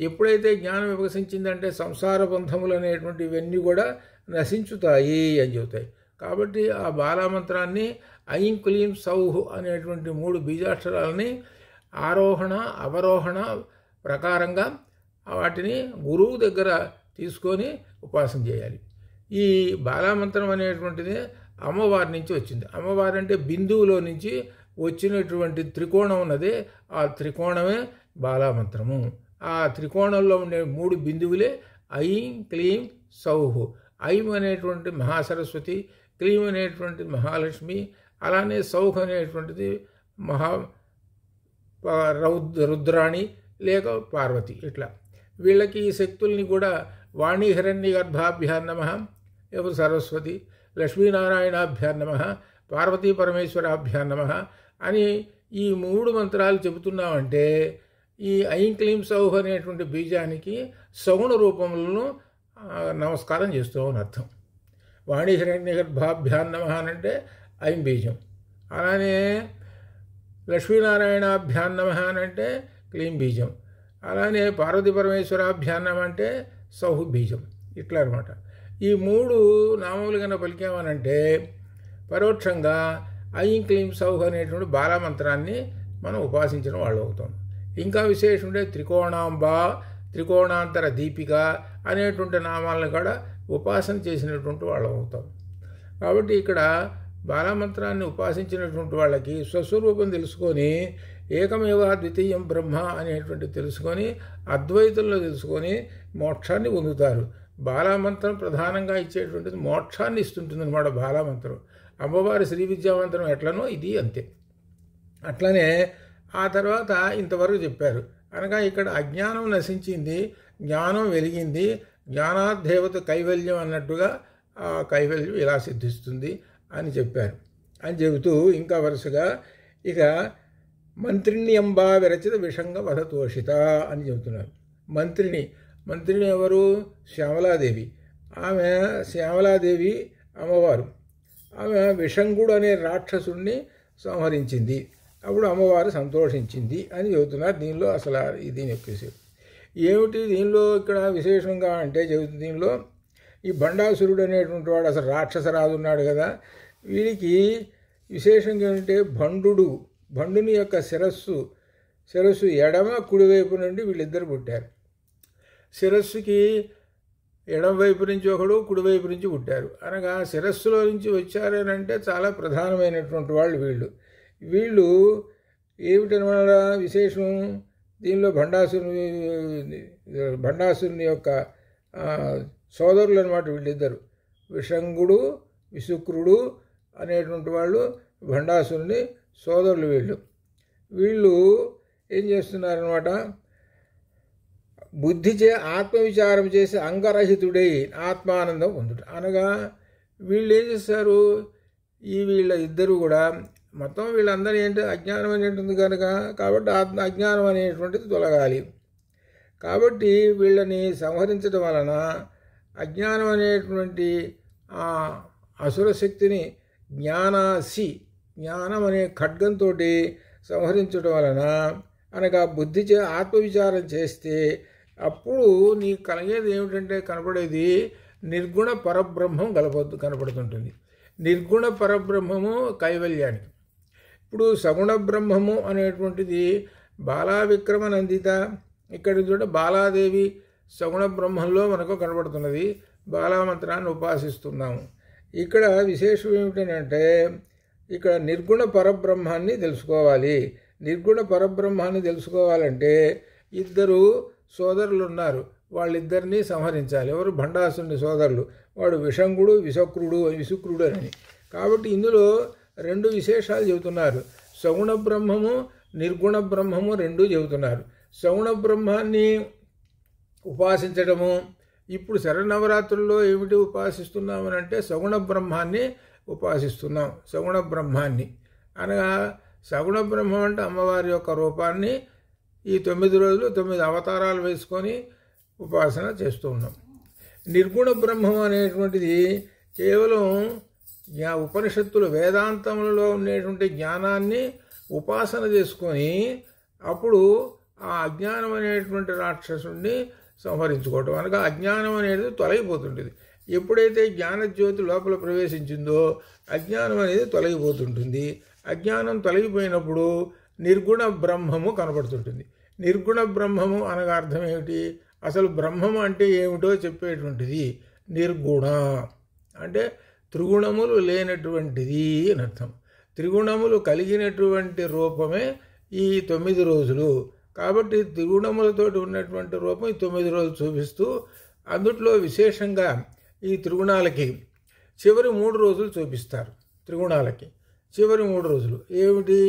ఎప్పుడైతే జ్ఞానం వికసించిందంటే సంసార బంధములు అనేటువంటి ఇవన్నీ కూడా నశించుతాయి అని చెబుతాయి. కాబట్టి ఆ బాలామంత్రాన్ని ఐం క్లీం సౌహ్ అనేటువంటి 3 బీజాక్షరాలని ఆరోహణ అవరోహణ ప్రకారంగా వాటిని గురువు దగ్గర తీసుకొని ఉపాసన చేయాలి. ఈ బాలామంత్రం అనేటువంటిది అమ్మవారి నుంచి వచ్చింది. అమ్మవారి అంటే బిందువులో నుంచి వచ్చినటువంటి త్రికోణం ఉన్నదే, ఆ త్రికోణమే బాలామంత్రము. ఆ త్రికోణంలో ఉండే 3 బిందువులే ఐం క్లీం సౌహ్. ఐం అనేటువంటి మహాసరస్వతి, క్లీం అనేటువంటి మహాలక్ష్మి, అలానే సౌహ్ అనేటువంటిది రుద్రాణి లేక పార్వతి. ఇట్లా వీళ్ళకి ఈ శక్తుల్ని కూడా వాణీ హిరణ్య గర్భాభ్యాం నమః ఎవరు సరస్వతి, లక్ష్మీనారాయణాభ్యాం నమః, పార్వతీ పరమేశ్వరాభ్యాం నమః అని ఈ 3 మంత్రాలు చెబుతున్నామంటే ఈ ఐం క్లీం సౌహ్ అనేటువంటి బీజానికి సగుణ రూపములను నమస్కారం చేస్తామని అర్థం. వాణీ హిరణ్య గర్భాభ్యాం నమః అంటే ఐం బీజం. అలానే లక్ష్మీనారాయణాభ్యాం నమః అని అంటే క్లీం బీజం. అలానే పార్వతీ పరమేశ్వరాభ్యాం నమః అంటే సౌహ్ బీజం. ఇట్లా అనమాట. ఈ 3 నామములు కన్నా పలికామనంటే పరోక్షంగా ఐం క్లీం సౌహ్ అనేటువంటి బాలమంత్రాన్ని మనం ఉపాసించిన వాళ్ళు అవుతాం. ఇంకా విశేషం ఉంటే త్రికోణాంబ, త్రికోణాంతర దీపిక అనేటువంటి నామాలను కూడా ఉపాసన చేసినటువంటి వాళ్ళు అవుతాం. కాబట్టి ఇక్కడ బాలమంత్రాన్ని ఉపాసించినటువంటి వాళ్ళకి స్వస్వరూపం తెలుసుకొని ఏకమేవ ద్వితీయం బ్రహ్మ అనేటువంటి తెలుసుకొని అద్వైతంలో తెలుసుకొని మోక్షాన్ని పొందుతారు. బాలమంత్రం ప్రధానంగా ఇచ్చేటువంటిది మోక్షాన్ని ఇస్తుంటుంది అనమాట. బాలమంత్రం అమ్మవారి శ్రీ విద్యామంత్రం ఎట్లనో ఇది అంతే. అట్లనే ఆ తర్వాత ఇంతవరకు చెప్పారు. అనగా ఇక్కడ అజ్ఞానం నశించింది, జ్ఞానం వెలిగింది, జ్ఞానాదేవత కైవల్యం అన్నట్టుగా ఆ కైవల్యం ఇలా సిద్ధిస్తుంది అని చెప్పారు. అని చెబుతూ ఇంకా వరుసగా ఇక మంత్రిణి అంబా విరచిత విషంగ వధతోషిత అని చెబుతున్నారు. మంత్రిని ఎవరు? శ్యామలాదేవి. ఆమె శ్యామలాదేవి అమ్మవారు. ఆమె విషంగుడు అనే రాక్షసుడిని సంహరించింది. అప్పుడు అమ్మవారు సంతోషించింది అని చెబుతున్నారు. దీనిలో అసలు దీని యొక్క ఏమిటి దీనిలో ఇక్కడ విశేషంగా అంటే చెబుతుంది. దీనిలో ఈ భండాసురుడు అనేటువంటి వాడు అసలు రాక్షసరాజు ఉన్నాడు కదా, వీడికి విశేషంగా ఏంటంటే భండుని యొక్క శిరస్సు ఎడమ కుడివైపు నుండి వీళ్ళిద్దరు పుట్టారు. శిరస్సుకి ఎడమ వైపు నుంచి ఒకడు, కుడివైపు నుంచి పుట్టారు. అనగా శిరస్సులో నుంచి వచ్చారనంటే చాలా ప్రధానమైనటువంటి వాళ్ళు వీళ్ళు ఏమిటనమాట విశేషం. దీనిలో భండాసురుని యొక్క సోదరులు అనమాట వీళ్ళిద్దరు. విషంగుడు, విశుక్రుడు అనేటువంటి వాళ్ళు భండాసురుని సోదరులు. వీళ్ళు ఏం చేస్తున్నారనమాట, బుద్ధిచే ఆత్మవిచారం చేసి అంగరహితుడై ఆత్మానందం పొందుట. అనగా వీళ్ళు ఏం చేస్తారు, వీళ్ళ ఇద్దరు కూడా మొత్తం వీళ్ళందరూ ఏంటి అజ్ఞానం అనేటువంటి కనుక, కాబట్టి అజ్ఞానం అనేటువంటిది తొలగాలి. కాబట్టి వీళ్ళని సంహరించడం వలన అజ్ఞానం అనేటువంటి ఆ అసుర శక్తిని జ్ఞానం అనే ఖడ్గంతో సంహరించడం వలన అనగా బుద్ధిచే ఆత్మవిచారం చేస్తే అప్పుడు నీకు కలిగేది ఏమిటంటే కనపడేది నిర్గుణ పరబ్రహ్మం కనపడుతుంటుంది. నిర్గుణ పరబ్రహ్మము కైవల్యానికి. ఇప్పుడు సగుణ బ్రహ్మము అనేటువంటిది బాలా విక్రమ నందిత. ఇక్కడి చూడ బాలాదేవి సగుణ బ్రహ్మంలో మనకు కనబడుతున్నది. బాలామంత్రాన్ని ఉపాసిస్తున్నాము. ఇక్కడ విశేషం ఏమిటంటే ఇక్కడ నిర్గుణ పరబ్రహ్మాన్ని తెలుసుకోవాలి. నిర్గుణ పరబ్రహ్మాన్ని తెలుసుకోవాలంటే ఇద్దరు సోదరులు ఉన్నారు, వాళ్ళిద్దరినీ సంహరించాలి. ఎవరు? భండాసుని సోదరులు. వాడు విషంగుడు, విశుక్రుడు అని. కాబట్టి ఇందులో 2 విశేషాలు చెబుతున్నారు. సగుణ బ్రహ్మము, నిర్గుణ బ్రహ్మము 2 చెబుతున్నారు. సగుణ బ్రహ్మాన్ని ఉపాసించడము. ఇప్పుడు శరన్నవరాత్రుల్లో ఏమిటి ఉపాసిస్తున్నామనంటే సగుణ బ్రహ్మాన్ని ఉపాసిస్తున్నాం. సగుణ బ్రహ్మాన్ని అనగా సగుణ బ్రహ్మం అంటే అమ్మవారి యొక్క రూపాన్ని ఈ 9 రోజులు 9 అవతారాలు వేసుకొని ఉపాసన చేస్తూ ఉన్నాం. నిర్గుణ బ్రహ్మం అనేటువంటిది కేవలం ఉపనిషత్తులు వేదాంతములలో ఉండేటువంటి జ్ఞానాన్ని ఉపాసన చేసుకొని అప్పుడు ఆ అజ్ఞానం అనేటువంటి రాక్షసుడిని సంహరించుకోవటం. అనగా అజ్ఞానం అనేది తొలగిపోతుంటుంది. ఎప్పుడైతే జ్ఞానజ్యోతి లోపల ప్రవేశించిందో అజ్ఞానం అనేది తొలగిపోతుంటుంది. అజ్ఞానం తొలగిపోయినప్పుడు నిర్గుణ బ్రహ్మము కనపడుతుంటుంది. నిర్గుణ బ్రహ్మము అనగా అర్థం ఏమిటి? అసలు బ్రహ్మము అంటే ఏమిటో చెప్పేటువంటిది. నిర్గుణ అంటే త్రిగుణములు లేనటువంటిది అని అర్థం. త్రిగుణములు కలిగినటువంటి రూపమే ఈ 9 రోజులు. కాబట్టి త్రిగుణములతోటి ఉన్నటువంటి రూపం ఈ 9 రోజులు చూపిస్తూ అందుట్లో విశేషంగా ఈ త్రిగుణాలకి చివరి 3 రోజులు చూపిస్తారు. త్రిగుణాలకి చివరి 3 రోజులు ఏమిటి?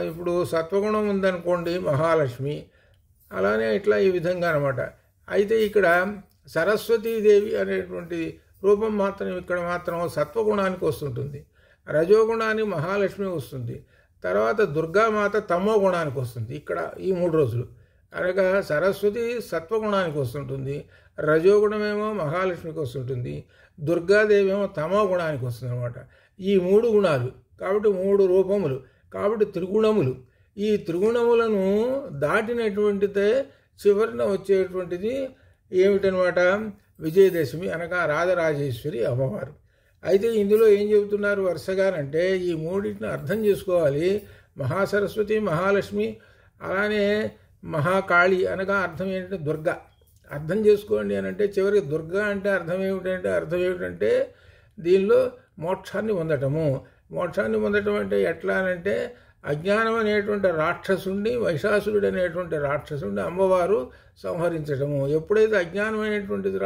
ఇప్పుడు సత్వగుణం ఉందనుకోండి, మహాలక్ష్మి. అలానే ఇట్లా ఈ విధంగా అనమాట. అయితే ఇక్కడ సరస్వతీదేవి అనేటువంటి రూపం మాత్రం ఇక్కడ మాత్రం సత్వగుణానికి వస్తుంటుంది. రజోగుణానికి మహాలక్ష్మి వస్తుంది. తర్వాత దుర్గామాత తమో గుణానికి వస్తుంది. ఇక్కడ ఈ 3 రోజులు అనగా సరస్వతి సత్వగుణానికి వస్తుంటుంది, రజోగుణమేమో మహాలక్ష్మికి వస్తుంటుంది, దుర్గాదేవి ఏమో తమో గుణానికి వస్తుంది అనమాట. ఈ 3 గుణాలు, కాబట్టి 3 రూపములు, కాబట్టి త్రిగుణములు. ఈ త్రిగుణములను దాటినటువంటిదే చివరిన వచ్చేటువంటిది ఏమిటనమాట? విజయదశమి అనగా రాజరాజేశ్వరి అమ్మవారు. అయితే ఇందులో ఏం చెబుతున్నారు వరుసగానంటే ఈ మూడింటిని అర్థం చేసుకోవాలి. మహాసరస్వతి, మహాలక్ష్మి, అలానే మహాకాళి అనగా అర్థం ఏంటంటే దుర్గ. అర్థం చేసుకోండి అని అంటే చివరికి దుర్గ అంటే అర్థం ఏమిటంటే దీనిలో మోక్షాన్ని పొందటము. మోక్షాన్ని పొందటం అంటే ఎట్లా అంటే అజ్ఞానం అనేటువంటి రాక్షసుడిని, వైశాసురుడు అనేటువంటి రాక్షసుడిని అమ్మవారు సంహరించటము. ఎప్పుడైతే అజ్ఞానం అనేటువంటిది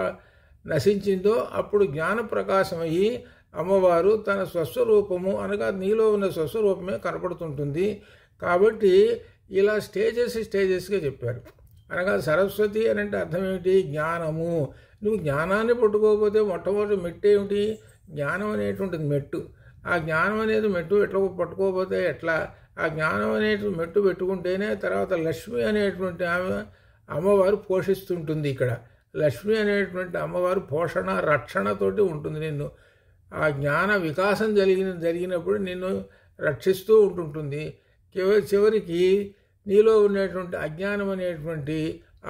నశించిందో అప్పుడు జ్ఞాన ప్రకాశం అయ్యి అమ్మవారు తన స్వస్వరూపము అనగా నీలో ఉన్న స్వస్వరూపమే కనపడుతుంటుంది. కాబట్టి ఇలా స్టేజెస్గా చెప్పారు. అనగా సరస్వతి అని అంటే అర్థం ఏమిటి? జ్ఞానము. నువ్వు జ్ఞానాన్ని పట్టుకోకపోతే మొట్టమొదటి మెట్టు ఏమిటి? జ్ఞానం అనేటువంటిది మెట్టు. ఆ జ్ఞానం అనేది మెట్టు ఎట్లా పట్టుకోకపోతే ఎట్లా? ఆ జ్ఞానం అనేటువంటి మెట్టు పెట్టుకుంటేనే తర్వాత లక్ష్మి అనేటువంటి అమ్మవారు పోషిస్తుంటుంది. ఇక్కడ లక్ష్మి అనేటువంటి అమ్మవారు పోషణ రక్షణతోటి ఉంటుంది. నిన్ను ఆ జ్ఞాన వికాసం జరిగినప్పుడు నిన్ను రక్షిస్తూ ఉంటుంటుంది. చివరికి నీలో ఉన్నటువంటి అజ్ఞానం అనేటువంటి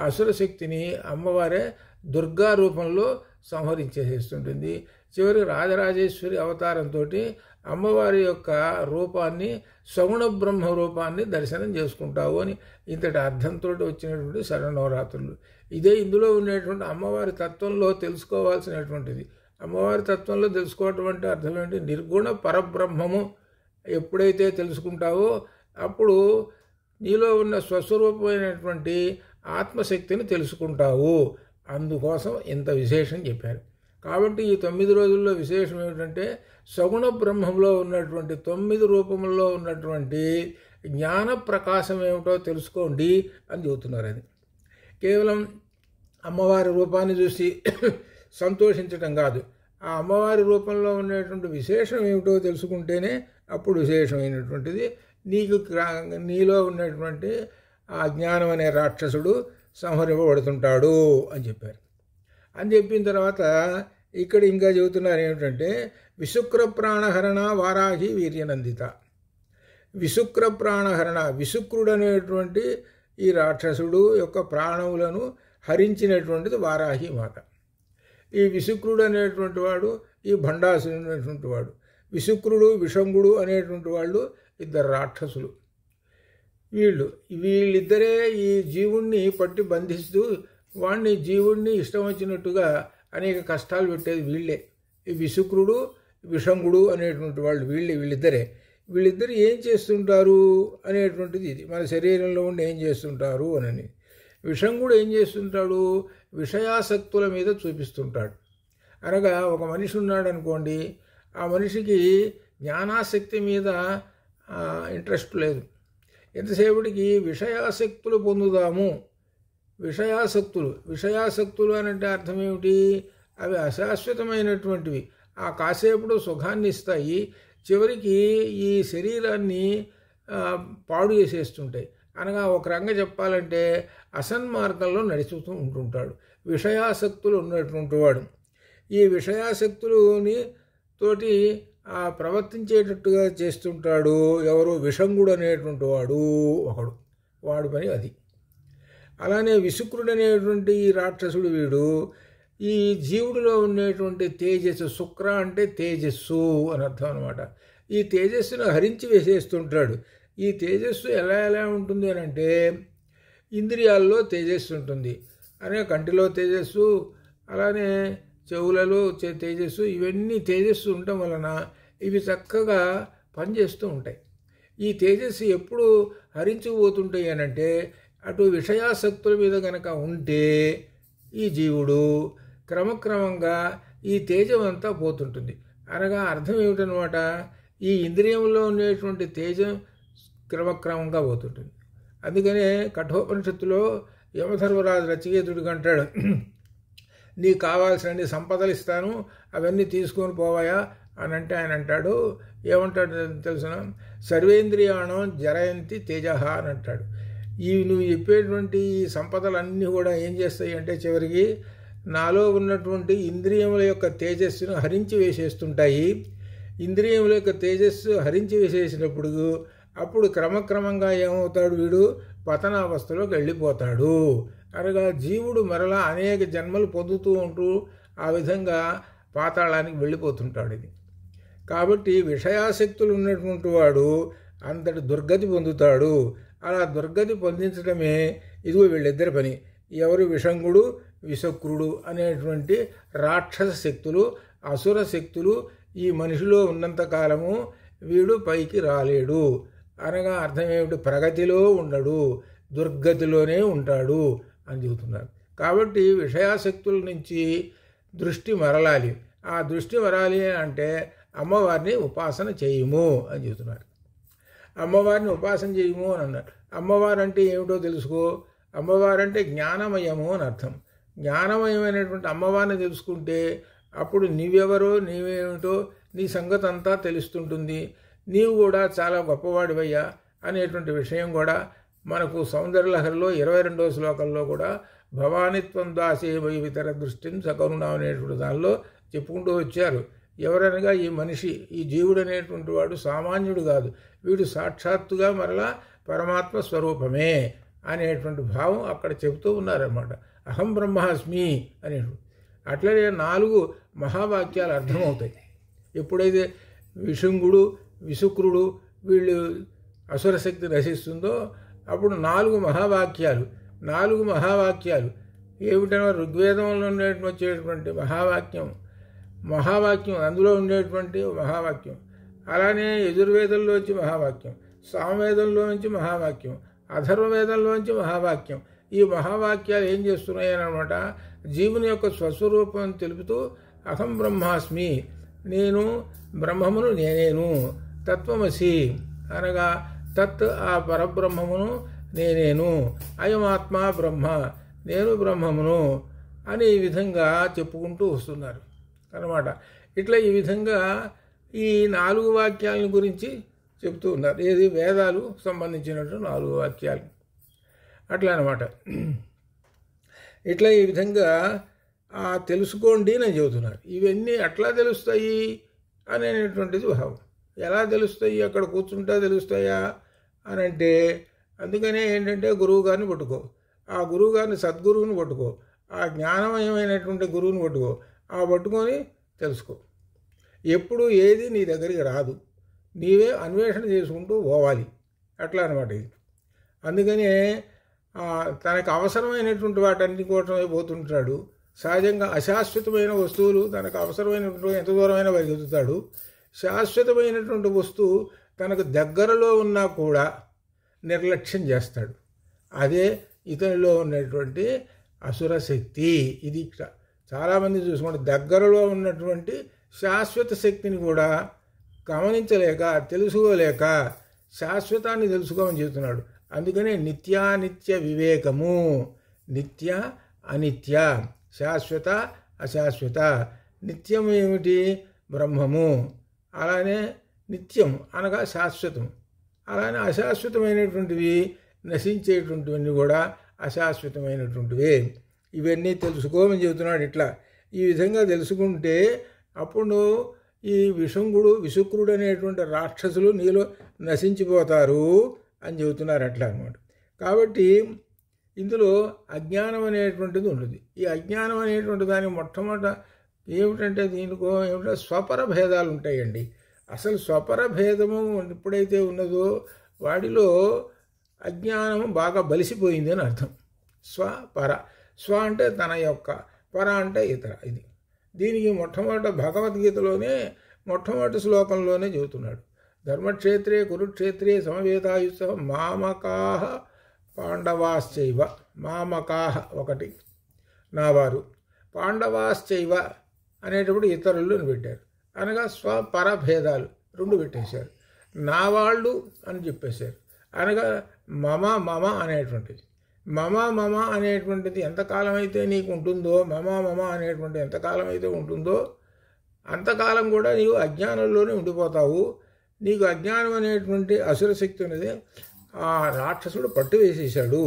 అసుర శక్తిని అమ్మవారే దుర్గా రూపంలో సంహరించేసేస్తుంటుంది. చివరికి రాజరాజేశ్వరి అవతారంతో అమ్మవారి యొక్క రూపాన్ని, సగుణ బ్రహ్మ రూపాన్ని దర్శనం చేసుకుంటావు అని ఇంతటి అర్థంతో వచ్చినటువంటి శరన్నవరాత్రులు. ఇదే ఇందులో ఉండేటువంటి అమ్మవారి తత్వంలో తెలుసుకోవాల్సినటువంటిది. అమ్మవారి తత్వంలో తెలుసుకోవటం అంటే అర్థం ఏంటి? నిర్గుణ పరబ్రహ్మము ఎప్పుడైతే తెలుసుకుంటావో అప్పుడు నీలో ఉన్న స్వస్వరూపమైనటువంటి ఆత్మశక్తిని తెలుసుకుంటావు. అందుకోసం ఇంత విశేషం చెప్పారు. కాబట్టి ఈ 9 రోజుల్లో విశేషం ఏమిటంటే సగుణ బ్రహ్మంలో ఉన్నటువంటి 9 రూపంలో ఉన్నటువంటి జ్ఞాన ప్రకాశం ఏమిటో తెలుసుకోండి అని చెబుతున్నారు. అది కేవలం అమ్మవారి రూపాన్ని చూసి సంతోషించటం కాదు, ఆ అమ్మవారి రూపంలో ఉండేటువంటి విశేషం ఏమిటో తెలుసుకుంటేనే అప్పుడు విశేషమైనటువంటిది నీలో ఉన్నటువంటి ఆ జ్ఞానం అనే రాక్షసుడు సంహరింపబడుతుంటాడు అని చెప్పారు. అని చెప్పిన తర్వాత ఇక్కడ ఇంకా చెబుతున్నారు ఏమిటంటే విశుక్ర ప్రాణహరణ వారాహి వీర్యనందిత. విశుక్ర ప్రాణహరణ, విశుక్రుడు అనేటువంటి ఈ రాక్షసుడు యొక్క ప్రాణములను హరించినటువంటిది వారాహి మాత. ఈ విశుక్రుడు అనేటువంటి వాడు ఈ భండాసుడు అనేటువంటి వాడు. విశుక్రుడు, విషంగుడు అనేటువంటి వాళ్ళు 2 రాక్షసులు. వీళ్ళిద్దరే ఈ జీవుణ్ణి పట్టి బంధిస్తూ జీవుణ్ణి ఇష్టం వచ్చినట్టుగా అనేక కష్టాలు పెట్టేది వీళ్ళే. ఈ విశుక్రుడు, విషంగుడు అనేటువంటి వాళ్ళు వీళ్ళిద్దరు ఏం చేస్తుంటారు అనేటువంటిది ఇది. మన శరీరంలో ఉండి ఏం చేస్తుంటారు అని. విషంగుడు ఏం చేస్తుంటాడు? విషయాసక్తుల మీద చూపిస్తుంటాడు. అనగా ఒక మనిషి ఉన్నాడు అనుకోండి, ఆ మనిషికి జ్ఞానాసక్తి మీద ఇంట్రెస్ట్ లేదు. ఎంతసేపటికి విషయాసక్తులు పొందుదాము. విషయాసక్తులు అని అంటే అర్థం ఏమిటి? అవి అశాశ్వతమైనటువంటివి. ఆ కాసేపుడు సుఖాన్ని ఇస్తాయి, చివరికి ఈ శరీరాన్ని పాడు చేసేస్తుంటాయి. అనగా ఒక రంగా చెప్పాలంటే అసన్మార్గంలో నడుచుతూ ఉంటుంటాడు విషయాసక్తులు ఉన్నటువంటి వాడు. ఈ విషయాసక్తులని తోటి ప్రవర్తించేటట్టుగా చేస్తుంటాడు ఎవరు? విషంగుడు అనేటువంటి వాడు పని అది. అలానే విశుక్రుడు అనేటువంటి ఈ రాక్షసుడు వీడు ఈ జీవుడిలో ఉండేటువంటి తేజస్సు, శుక్ర అంటే తేజస్సు అని అర్థం అనమాట. ఈ తేజస్సును హరించి వేసేస్తుంటాడు. ఈ తేజస్సు ఎలా ఉంటుంది అని అంటే ఇంద్రియాల్లో తేజస్సు ఉంటుంది, అనే కంటిలో తేజస్సు, అలానే చెవులలో తేజస్సు, ఇవన్నీ తేజస్సు ఉండటం వలన ఇవి చక్కగా పనిచేస్తూ ఉంటాయి. ఈ తేజస్సు ఎప్పుడు హరించుకుపోతుంటాయి అని అంటే అటు విషయాసక్తుల మీద కనుక ఉంటే ఈ జీవుడు క్రమక్రమంగా ఈ తేజం అంతా పోతుంటుంది. అనగా అర్థం ఏమిటనమాట? ఈ ఇంద్రియంలో ఉండేటువంటి తేజం క్రమక్రమంగా పోతుంటుంది. అందుకనే కఠోపనిషత్తులో యమధర్మరాజు నచికేతుడికి అంటాడు, నీకు కావాల్సిన సంపదలు ఇస్తాను, అవన్నీ తీసుకొని పోవాయా అని అంటే ఆయన అంటాడు, ఏమంటాడు తెలుసిన? సర్వేంద్రియాణం జరయంతి తేజ అని అంటాడు. నువ్వు చెప్పేటువంటి ఈ సంపదలన్నీ కూడా ఏం చేస్తాయి అంటే చివరికి నాలో ఉన్నటువంటి ఇంద్రియముల యొక్క తేజస్సును హరించి వేసేస్తుంటాయి. ఇంద్రియముల యొక్క తేజస్సు హరించి వేసేసినప్పుడు అప్పుడు క్రమక్రమంగా ఏమవుతాడు, వీడు పతనావస్థలోకి వెళ్ళిపోతాడు. అనగా జీవుడు మరలా అనేక జన్మలు పొందుతూ ఉంటూ ఆ విధంగా పాతాళానికి వెళ్ళిపోతుంటాడు. ఇది కాబట్టి విషయాసక్తులు ఉన్నటువంటి వాడు అంతటి దుర్గతి పొందుతాడు. అలా దుర్గతి పొందించడమే ఇదిగో వీళ్ళిద్దరి పని. ఎవరు? విషంగుడు, విషక్రుడు అనేటువంటి రాక్షస శక్తులు, అసుర శక్తులు ఈ మనిషిలో ఉన్నంతకాలము వీడు పైకి రాలేడు. అనగా అర్థం ఏమిటి? ప్రగతిలో ఉండడు, దుర్గతిలోనే ఉంటాడు అని చెబుతున్నారు. కాబట్టి విషయాసక్తుల నుంచి దృష్టి మరలాలి. ఆ దృష్టి మరాలి అంటే అమ్మవారిని ఉపాసన చేయము అని చెబుతున్నారు. అమ్మవారిని ఉపాసన చేయము అని అన్నారు. అమ్మవారు అంటే ఏమిటో తెలుసుకో. అమ్మవారంటే జ్ఞానమయము అని అర్థం. జ్ఞానమయమైనటువంటి అమ్మవారిని తెలుసుకుంటే అప్పుడు నీవెవరో నీవేమిటో నీ సంగతి అంతా తెలుస్తుంటుంది. నీవు కూడా చాలా గొప్పవాడివయ్యా అనేటువంటి విషయం కూడా మనకు సౌందర్యలహరిలో 22వ శ్లోకంలో కూడా భవానిత్వం దాసే వైవితర దృష్టిని సకరుణ అనేటువంటి దానిలో చెప్పుకుంటూ వచ్చారు. ఎవరనగా ఈ మనిషి, ఈ జీవుడు అనేటువంటి వాడు సామాన్యుడు కాదు, వీడు సాక్షాత్తుగా మరలా పరమాత్మ స్వరూపమే అనేటువంటి భావం అక్కడ చెబుతూ ఉన్నారన్నమాట. అహం బ్రహ్మాస్మి అనేటువంటి అట్లనే 4 మహావాక్యాలు అర్థమవుతాయి. ఎప్పుడైతే విశుంగుడు, విశుక్రుడు వీళ్ళు అసురశక్తి నశిస్తుందో అప్పుడు 4 మహావాక్యాలు. 4 మహావాక్యాలు ఏమిటనో ఋగ్వేదంలో వచ్చేటువంటి మహావాక్యం అందులో ఉండేటువంటి మహావాక్యం, అలానే యజుర్వేదంలోంచి మహావాక్యం, సామవేదంలో నుంచి మహావాక్యం, అథర్వవేదంలోంచి మహావాక్యం. ఈ మహావాక్యాలు ఏం చేస్తున్నాయని అనమాట, జీవుని యొక్క స్వస్వరూపం తెలుపుతూ అహం బ్రహ్మాస్మి, నేను బ్రహ్మమును నేనేను, తత్వమసి అనగా తత్ ఆ పరబ్రహ్మమును నేనేను, అయమాత్మా బ్రహ్మ నేను బ్రహ్మమును అని ఈ విధంగా చెప్పుకుంటూ వస్తున్నారు అన్నమాట. ఇట్లా ఈ విధంగా ఈ 4 వాక్యాలను గురించి చెప్తూ ఉన్నారు. ఏది? వేదాలు సంబంధించినట్టు 4 వాక్యాలు అట్లా అన్నమాట. ఇట్లా ఈ విధంగా తెలుసుకోండి అని చెబుతున్నారు. ఇవన్నీ అట్లా తెలుస్తాయి అనేటువంటిది భావం. ఎలా తెలుస్తాయి? అక్కడ కూర్చుంటా తెలుస్తాయా అని అంటే అందుకనే ఏంటంటే గురువు గారిని పట్టుకో, ఆ గురువు గారిని సద్గురువుని పట్టుకో, ఆ జ్ఞానమయమైనటువంటి గురువుని పట్టుకో, ఆ పట్టుకొని తెలుసుకో. ఎప్పుడు ఏది నీ దగ్గరికి రాదు, నీవే అన్వేషణ చేసుకుంటూ పోవాలి అట్లా అనమాట ఇది. అందుకనే తనకు అవసరమైనటువంటి వాటన్ని కోసమే పోతుంటాడు. సహజంగా అశాశ్వతమైన వస్తువులు తనకు అవసరమైనటువంటి ఎంత దూరమైనా పరిగెత్తుతాడు. శాశ్వతమైనటువంటి వస్తువు తనకు దగ్గరలో ఉన్నా కూడా నిర్లక్ష్యం చేస్తాడు. అదే ఇతనిలో ఉన్నటువంటి అసుర శక్తి. ఇది చాలామంది చూసుకోండి, దగ్గరలో ఉన్నటువంటి శాశ్వత శక్తిని కూడా గమనించలేక తెలుసుకోలేక శాశ్వతాన్ని తెలుసుకోమని చెబుతున్నాడు. అందుకనే నిత్యానిత్య వివేకము, నిత్య అనిత్య, శాశ్వత అశాశ్వత. నిత్యం ఏమిటి? బ్రహ్మము. అలానే నిత్యం అనగా శాశ్వతం. అలానే అశాశ్వతమైనటువంటివి, నశించేటువంటివన్నీ కూడా అశాశ్వతమైనటువంటివే. ఇవన్నీ తెలుసుకోమని చెబుతున్నాడు. ఇట్లా ఈ విధంగా తెలుసుకుంటే అప్పుడు ఈ విశుంగుడు, విశుక్రుడు అనేటువంటి రాక్షసులు నీలో నశించిపోతారు అని చెబుతున్నారు అట్లా అనమాట. కాబట్టి ఇందులో అజ్ఞానం అనేటువంటిది ఉంటుంది. ఈ అజ్ఞానం అనేటువంటి దానికి మొట్టమొదట ఏమిటంటే దీనికో ఏమిటంటే స్వపర భేదాలు ఉంటాయండి. అసలు స్వపర భేదము ఎప్పుడైతే ఉన్నదో వాడిలో అజ్ఞానము బాగా బలిసిపోయింది అని అర్థం. స్వపర, స్వ అంటే తన యొక్క, పర అంటే ఇతర. ఇది దీనికి మొట్టమొదట భగవద్గీతలోనే మొట్టమొదటి శ్లోకంలోనే చెబుతున్నాడు. ధర్మక్షేత్రే కురుక్షేత్రే సమవేతాయుత్సవ మామకాహ పాండవాశ్చైవ. మామకాహ ఒకటి, నావారు, పాండవాశ్చైవ అనేటప్పుడు ఇతరులు అని పెట్టారు. అనగా స్వపర భేదాలు 2 పెట్టేశారు. నా వాళ్ళు అని చెప్పేశారు. అనగా మమ మమ అనేటువంటిది, మమ మమ అనేటువంటిది ఎంతకాలం అయితే నీకు ఉంటుందో, మమ మమ అనేటువంటి ఎంతకాలం అయితే ఉంటుందో అంతకాలం కూడా నీవు అజ్ఞానంలోనే ఉండిపోతావు. నీకు అజ్ఞానం అనేటువంటి అసురశక్తి అనేది ఆ రాక్షసుడు పట్టు వేసేసాడు.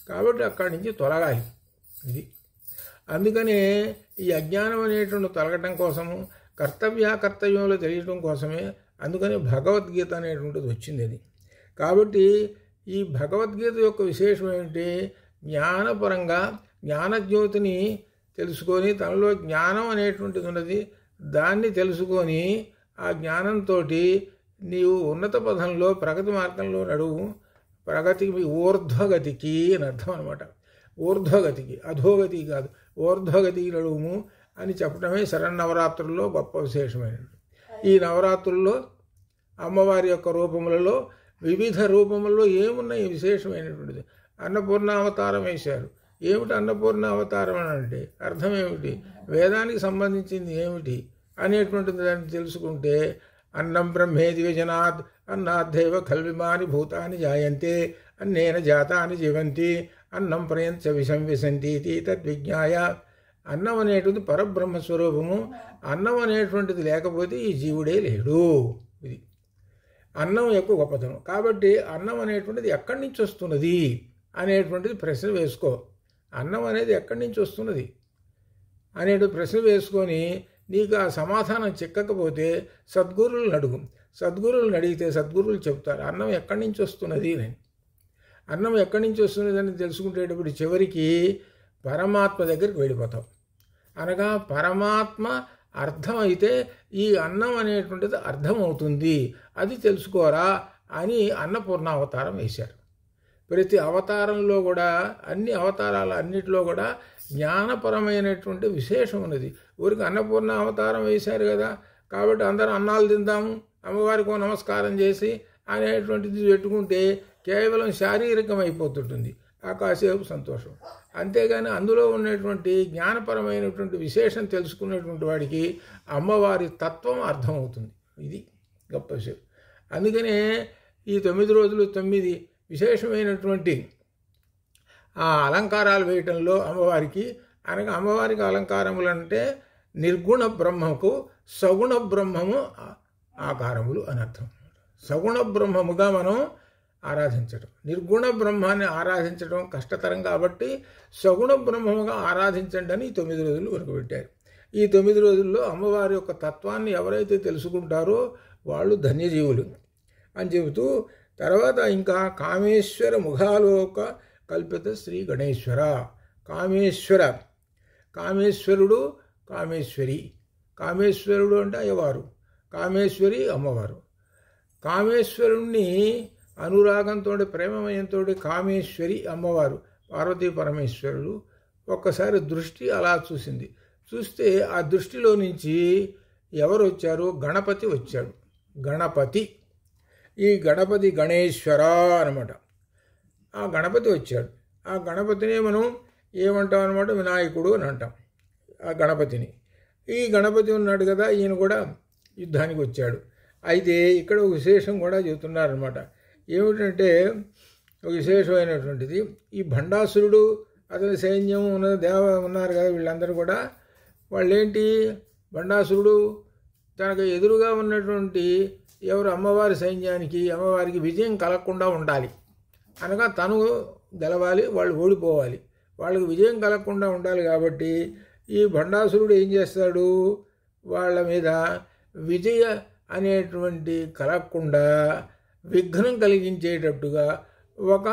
కాబట్టి అక్కడి నుంచి తొలగాలి. ఇది అందుకనే ఈ అజ్ఞానం అనేటువంటి తొలగటం కోసము కర్తవ్యంలో తెలియటం కోసమే. అందుకని భగవద్గీత అనేటువంటిది వచ్చింది అది. కాబట్టి ఈ భగవద్గీత యొక్క విశేషం ఏమిటి? జ్ఞానపరంగా జ్ఞానజ్యోతిని తెలుసుకొని, తనలో జ్ఞానం అనేటువంటిది ఉన్నది, దాన్ని తెలుసుకొని ఆ జ్ఞానంతో నీవు ఉన్నత పథంలో ప్రగతి మార్గంలో నడువు. ప్రగతికి ఊర్ధ్వగతికి అని అర్థం అనమాట. ఊర్ధ్వగతికి, అధోగతికి కాదు, ఊర్ధ్వగతికి నడువుము అని చెప్పడమే శరన్నవరాత్రుల్లో గొప్ప విశేషమైనది. ఈ నవరాత్రుల్లో అమ్మవారి యొక్క రూపములలో వివిధ రూపములలో ఏమున్నాయి విశేషమైనటువంటిది? అన్నపూర్ణావతారం వేశారు. ఏమిటి అన్నపూర్ణావతారం అని అంటే అర్థం ఏమిటి? వేదానికి సంబంధించింది ఏమిటి అనేటువంటిది దాన్ని తెలుసుకుంటే, అన్నం బ్రహ్మేది విజనాద్ అన్నాద్ధైవ ఖల్విమాని భూతాని జాయంతే అన్నేన జాతాని జీవంతి అన్నం ప్రయంచ విషం విశంతి తద్విజ్ఞాయ. అన్నం అనేటువంటిది పరబ్రహ్మస్వరూపము. అన్నం అనేటువంటిది లేకపోతే ఈ జీవుడే లేడు. ఇది అన్నం ఎక్కువ గొప్పతనం. కాబట్టి అన్నం అనేటువంటిది ఎక్కడి నుంచి వస్తున్నది అనేటువంటిది ప్రశ్న వేసుకో. అన్నం అనేది ఎక్కడి నుంచి వస్తున్నది అనేటువంటి ప్రశ్న వేసుకొని నీకు ఆ సమాధానం చిక్కకపోతే సద్గురువులను అడుగు. సద్గురువులను అడిగితే సద్గురువులు చెప్తారు అన్నం ఎక్కడి నుంచి వస్తున్నది అని. అన్నం ఎక్కడి నుంచి వస్తున్నది అని తెలుసుకునేటప్పుడు చివరికి పరమాత్మ దగ్గరికి వెళ్ళిపోతాం. అనగా పరమాత్మ అర్థం అయితే ఈ అన్నం అనేటువంటిది అర్థమవుతుంది. అది తెలుసుకోరా అని అన్నపూర్ణావతారం వేశారు. ప్రతి అవతారంలో కూడా, అన్ని అవతారాల అన్నిటిలో కూడా జ్ఞానపరమైనటువంటి విశేషం ఉన్నది. ఊరికి అన్నపూర్ణ అవతారం వేశారు కదా, కాబట్టి అందరూ అన్నాలు తిందాము, అమ్మవారికి నమస్కారం చేసి అనేటువంటిది పెట్టుకుంటే కేవలం శారీరకం అయిపోతుంటుంది. కాసేపు సంతోషం. అంతేగాని అందులో ఉన్నటువంటి జ్ఞానపరమైనటువంటి విశేషం తెలుసుకునేటువంటి వాడికి అమ్మవారి తత్వం అర్థమవుతుంది. ఇది గొప్ప విషయం. అందుకనే ఈ 9 రోజులు 9 విశేషమైనటువంటి ఆ అలంకారాలు వేయటంలో అమ్మవారికి, అనగా అమ్మవారికి అలంకారములు అంటే నిర్గుణ బ్రహ్మకు సగుణ బ్రహ్మము ఆకారములు అని అర్థం. సగుణ బ్రహ్మముగా మనం ఆరాధించటం, నిర్గుణ బ్రహ్మాన్ని ఆరాధించడం కష్టతరం కాబట్టి సగుణ బ్రహ్మముగా ఆరాధించండి అని 9 రోజులు వరకు పెట్టారు. ఈ 9 రోజుల్లో అమ్మవారి యొక్క తత్వాన్ని ఎవరైతే తెలుసుకుంటారో వాళ్ళు ధన్యజీవులు అని చెబుతూ, తర్వాత ఇంకా కామేశ్వర ముఖాలోక కల్పిత శ్రీ గణేశ్వర. కామేశ్వరుడు, కామేశ్వరి. కామేశ్వరుడు అంటే అయ్యవారు, కామేశ్వరి అమ్మవారు. కామేశ్వరుణ్ణి అనురాగంతో ప్రేమమయంతో కామేశ్వరి అమ్మవారు పార్వతీ పరమేశ్వరుడు ఒక్కసారి దృష్టి అలా చూసింది. చూస్తే ఆ దృష్టిలో నుంచి ఎవరు వచ్చారు? గణపతి వచ్చాడు. గణపతి, ఈ గణపతి గణేశ్వర అనమాట. ఆ గణపతి వచ్చాడు. ఆ గణపతిని మనం ఏమంటాం అనమాట? వినాయకుడు అని అంటాం ఆ గణపతిని. ఈ గణపతి ఉన్నాడు కదా, ఈయన కూడా యుద్ధానికి వచ్చాడు. అయితే ఇక్కడ ఒక విశేషం కూడా చెబుతున్నారనమాట. ఏమిటంటే ఒక విశేషమైనటువంటిది, ఈ భండాసురుడు అతని సైన్యం ఉన్నారు కదా, వీళ్ళందరూ కూడా వాళ్ళేంటి, భండాసురుడు తనకు ఎదురుగా ఉన్నటువంటి ఎవరు అమ్మవారి సైన్యానికి, అమ్మవారికి విజయం కలగకుండా ఉండాలి, అనగా తను గెలవాలి, వాళ్ళు ఓడిపోవాలి, వాళ్ళకి విజయం కలగకుండా ఉండాలి. కాబట్టి ఈ భండాసురుడు ఏం చేస్తాడు, వాళ్ళ మీద విజయ అనేటువంటి కలగకుండా విఘ్నం కలిగించేటట్టుగా ఒక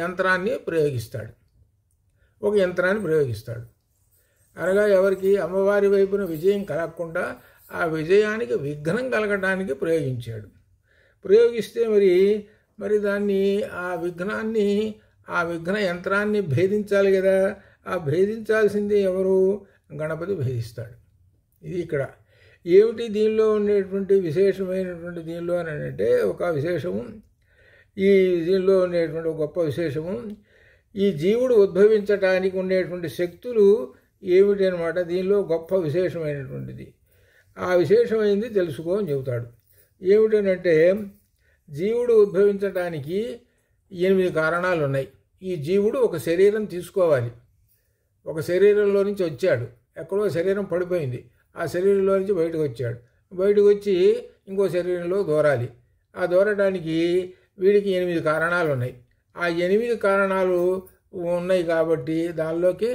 యంత్రాన్ని ప్రయోగిస్తాడు. అనగా ఎవరికి, అమ్మవారి వైపున విజయం కలగకుండా ఆ విజయానికి విఘ్నం కలగడానికి ప్రయోగించాడు. ప్రయోగిస్తే మరి దాన్ని ఆ విఘ్న యంత్రాన్ని భేదించాలి కదా. ఆ భేదించాల్సింది ఎవరు? గణపతి భేదిస్తాడు. ఇది ఇక్కడ ఏమిటి దీనిలో ఉండేటువంటి విశేషమైనటువంటి దీనిలో అని అంటే ఒక విశేషము, ఈ దీనిలో ఉండేటువంటి గొప్ప విశేషము, ఈ జీవుడు ఉద్భవించటానికి ఉండేటువంటి శక్తులు ఏమిటి అనమాట. దీనిలో గొప్ప విశేషమైనటువంటిది, ఆ విశేషమైనది తెలుసుకో అని చెబుతాడు. ఏమిటనంటే జీవుడు ఉద్భవించటానికి 8 కారణాలు ఉన్నాయి. ఈ జీవుడు ఒక శరీరం తీసుకోవాలి. ఒక శరీరంలో నుంచి వచ్చాడు, ఎక్కడో శరీరం పడిపోయింది, ఆ శరీరంలో నుంచి బయటకు వచ్చాడు. బయటకు వచ్చి ఇంకో శరీరంలో దూరాలి. ఆ దూరడానికి వీడికి 8 కారణాలు ఉన్నాయి. ఆ 8 కారణాలు ఉన్నాయి కాబట్టి దానిలోకి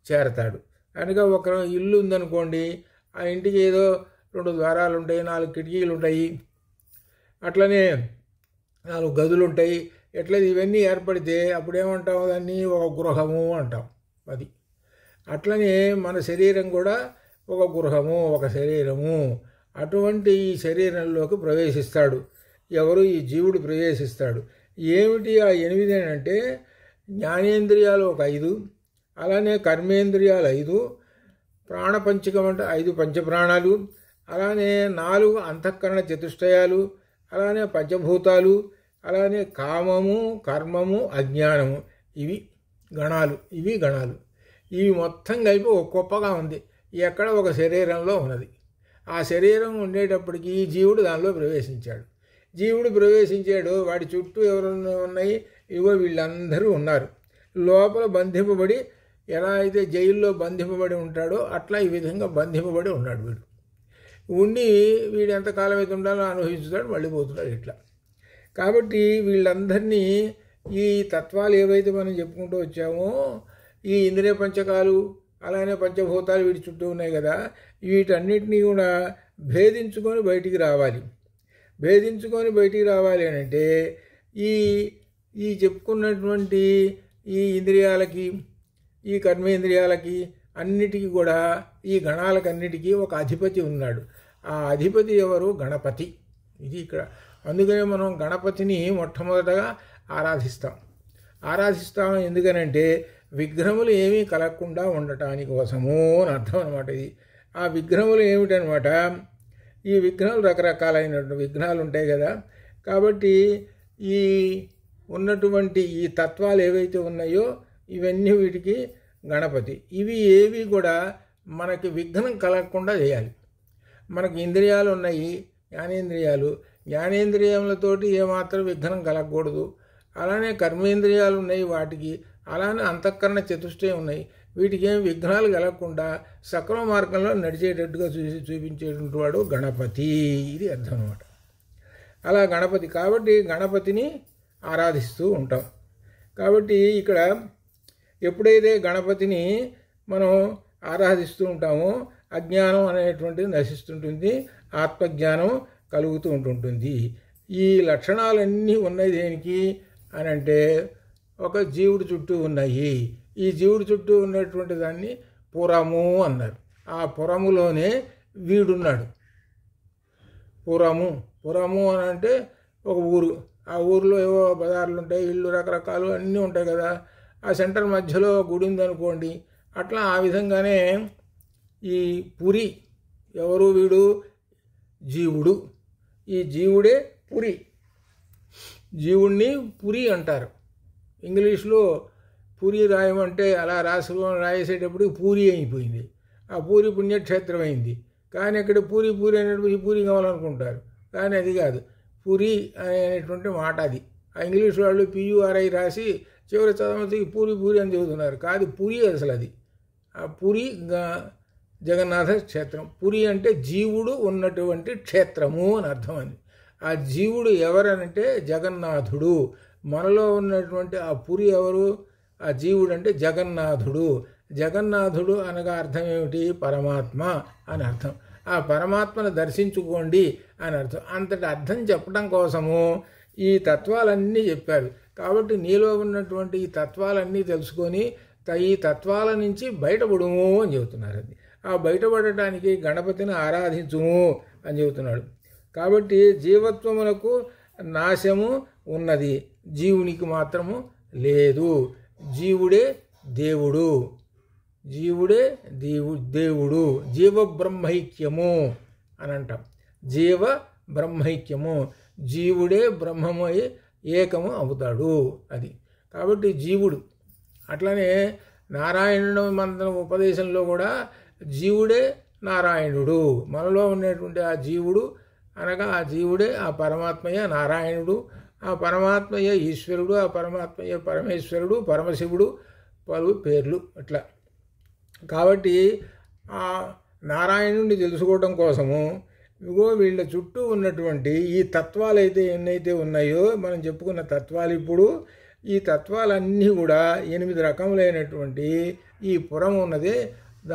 చేరతాడు. కనుక ఒక ఇల్లు ఉందనుకోండి, ఆ ఇంటికి ఏదో 2 ద్వారాలు ఉంటాయి, 4 కిటికీలు ఉంటాయి, అట్లనే 4 గదులు ఉంటాయి. ఎట్లా ఇవన్నీ ఏర్పడితే అప్పుడేమంటాం, దాన్ని ఒక గృహము అంటాం. అది అట్లనే మన శరీరం కూడా ఒక గృహము, ఒక శరీరము. అటువంటి ఈ శరీరంలోకి ప్రవేశిస్తాడు ఎవరు? ఈ జీవుడు ప్రవేశిస్తాడు. ఏమిటి ఆ 8 అంటే జ్ఞానేంద్రియాలు ఒక 5, అలానే కర్మేంద్రియాలు 5, ప్రాణపంచకం అంటే 5 పంచప్రాణాలు, అలానే 4 అంతఃకరణ చతుష్టయాలు, అలానే పంచభూతాలు, అలానే కామము, కర్మము, అజ్ఞానము. ఇవి గణాలు. ఇవి మొత్తం కలిపి ఒక కుప్పగా ఉంది. ఎక్కడ ఒక శరీరంలో ఉన్నది. ఆ శరీరం ఉండేటప్పటికి ఈ జీవుడు దానిలో ప్రవేశించాడు. వాడి చుట్టూ ఎవరు ఉన్నాయి? ఇవో వీళ్ళందరూ ఉన్నారు. లోపల బంధింపబడి, ఎలా అయితే జైల్లో బంధింపబడి ఉంటాడో అట్లా ఈ విధంగా బంధింపబడి ఉన్నాడు. వీడు ఎంతకాలం అయితే ఉండాలో అనుభవిస్తాడు, మళ్ళీ పోతున్నాడు ఇట్లా. కాబట్టి వీళ్ళందరినీ ఈ తత్వాలు ఏవైతే మనం చెప్పుకుంటూ వచ్చామో, ఈ ఇంద్రియ పంచకాలు, అలానే పంచభూతాలు వీటి చుట్టూ ఉన్నాయి కదా, వీటన్నిటినీ కూడా భేదించుకొని బయటికి రావాలి. అని అంటే ఈ చెప్పుకున్నటువంటి ఈ ఇంద్రియాలకి, ఈ కర్మేంద్రియాలకి అన్నిటికీ కూడా, ఈ గణాలకన్నిటికీ ఒక అధిపతి ఉన్నాడు. ఆ అధిపతి ఎవరు? గణపతి. ఇది ఇక్కడ. అందుకనే మనం గణపతిని మొట్టమొదటగా ఆరాధిస్తాం. ఎందుకనంటే విగ్రహములు ఏమీ కలగకుండా ఉండటానికి కోసము అని అర్థం అనమాట. ఇది ఆ విగ్రహములు ఏమిటనమాట? ఈ విగ్రహాలు రకరకాలైనటువంటి విగ్రహాలు ఉంటాయి కదా. కాబట్టి ఈ ఉన్నటువంటి ఈ తత్వాలు ఏవైతే ఉన్నాయో ఇవన్నీ వీటికి గణపతి. ఇవి ఏవి కూడా మనకి విఘ్నం కలగకుండా చేయాలి. మనకి ఇంద్రియాలు ఉన్నాయి, జ్ఞానేంద్రియాలతోటి ఏమాత్రం విఘ్నం కలగకూడదు. అలానే కర్మేంద్రియాలు ఉన్నాయి వాటికి, అలానే అంతఃకరణ చతుష్టయం ఉన్నాయి. వీటికి ఏం విఘ్నాలు కలగకుండా సక్రమ మార్గంలో నడిచేటట్టుగా చూపించేటువంటి వాడు గణపతి. ఇది అర్థం అన్నమాట. అలా గణపతి కాబట్టి గణపతిని ఆరాధిస్తూ ఉంటాం. కాబట్టి ఇక్కడ ఎప్పుడైతే గణపతిని మనం ఆరాధిస్తూ ఉంటామో అజ్ఞానం అనేటువంటిది నశిస్తుంటుంది, ఆత్మజ్ఞానం కలుగుతూ ఉంటుంటుంది. ఈ లక్షణాలన్నీ ఉన్నాయి దేనికి అని అంటే ఒక జీవుడి చుట్టూ ఉన్నాయి. ఈ జీవుడి చుట్టూ ఉన్నటువంటి దాన్ని పురము అన్నారు. ఆ పురములోనే వీడున్నాడు. పురము అని అంటే ఒక ఊరు. ఆ ఊరిలో ఏవో బజార్లు ఉంటాయి, ఇళ్ళు రకరకాలు అన్నీ ఉంటాయి కదా. ఆ సెంటర్ మధ్యలో గుడి ఉందనుకోండి. అట్లా ఆ విధంగానే ఈ పురి ఎవరు? వీడు జీవుడు. ఈ జీవుడే పురి. జీవుణ్ణి పురి అంటారు. ఇంగ్లీష్లో పూరి రాయమంటే అలా రాసేటప్పుడు పూరి అయిపోయింది. ఆ పూరి పుణ్యక్షేత్రం అయింది. కానీ అక్కడ పూరి అనేటువంటి పూరి కావాలనుకుంటారు. కానీ అది కాదు, పూరి అనేటువంటి మాట అది. ఆ ఇంగ్లీష్ వాళ్ళు PURI రాసి చివరి చదవతికి పూరి అని చెబుతున్నారు. కాదు, పురి అసలు అది. ఆ పురి జగన్నాథ క్షేత్రం. పురి అంటే జీవుడు ఉన్నటువంటి క్షేత్రము అని అర్థం. అది ఆ జీవుడు ఎవరనంటే జగన్నాథుడు. మనలో ఉన్నటువంటి ఆ పురి ఎవరు? ఆ జీవుడు అంటే జగన్నాథుడు అనగా అర్థం ఏమిటి? పరమాత్మ అని అర్థం. ఆ పరమాత్మను దర్శించుకోండి అని అర్థం. అంతటి అర్థం చెప్పడం కోసము ఈ తత్వాలన్నీ చెప్పారు. కాబట్టి నీలో ఉన్నటువంటి ఈ తత్వాలన్నీ తెలుసుకొని ఈ తత్వాల నుంచి బయటపడుము అని చెబుతున్నారు. అది ఆ బయటపడటానికి గణపతిని ఆరాధించుము అని చెబుతున్నాడు. కాబట్టి జీవత్వమునకు నాశము ఉన్నది, జీవునికి మాత్రము లేదు. జీవుడే దేవుడు. జీవ బ్రహ్మైక్యము అని అంటాం. జీవ బ్రహ్మైక్యము, జీవుడే బ్రహ్మమై ఏకము అవుతాడు. అది కాబట్టి జీవుడు. అట్లనే నారాయణుడు మంత్రం ఉపదేశంలో కూడా జీవుడే నారాయణుడు. మనలో ఉన్నటువంటి ఆ జీవుడు అనగా ఆ జీవుడే ఆ పరమాత్మయే నారాయణుడు, ఆ పరమాత్మయే ఈశ్వరుడు, ఆ పరమాత్మయే పరమేశ్వరుడు, పరమశివుడు, పలు పేర్లు అట్లా. కాబట్టి ఆ నారాయణుడిని తెలుసుకోవడం కోసము వీళ్ళ చుట్టూ ఉన్నటువంటి ఈ తత్వాలు అయితే ఎన్నైతే ఉన్నాయో మనం చెప్పుకున్న తత్వాలు, ఇప్పుడు ఈ తత్వాలన్నీ కూడా 8 రకములైనటువంటి ఈ పురం ఉన్నదే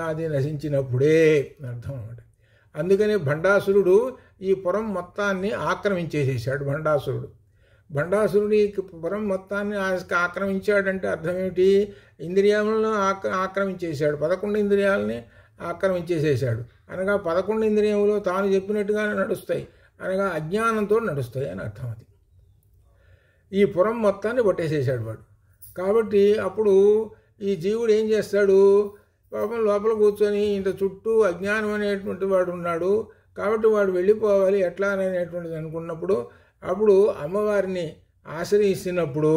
అది నశించినప్పుడే అర్థం అన్నమాట. అందుకని భండాసురుడు ఈ పురం మొత్తాన్ని ఆక్రమించేసేసాడు. భండాసురుడు ఈ పురం మొత్తాన్ని ఆక్రమించాడంటే అర్థం ఏమిటి? ఇంద్రియాలను ఆక్రమించేశాడు, 11 ఇంద్రియాలని ఆక్రమించేసేసాడు. అనగా 11 ఇంద్రియములు తాను చెప్పినట్టుగానే నడుస్తాయి, అనగా అజ్ఞానంతో నడుస్తాయి అని అర్థం. అది ఈ పురం మొత్తాన్ని కొట్టేసేసాడు వాడు. కాబట్టి అప్పుడు ఈ జీవుడు ఏం చేస్తాడు? పాపం లోపల కూర్చొని ఇంత చుట్టూ అజ్ఞానం అనేటువంటి వాడు ఉన్నాడు, కాబట్టి వాడు వెళ్ళిపోవాలి ఎట్లా అనేటువంటిది అనుకున్నప్పుడు, అప్పుడు అమ్మవారిని ఆశ్రయిస్తున్నప్పుడు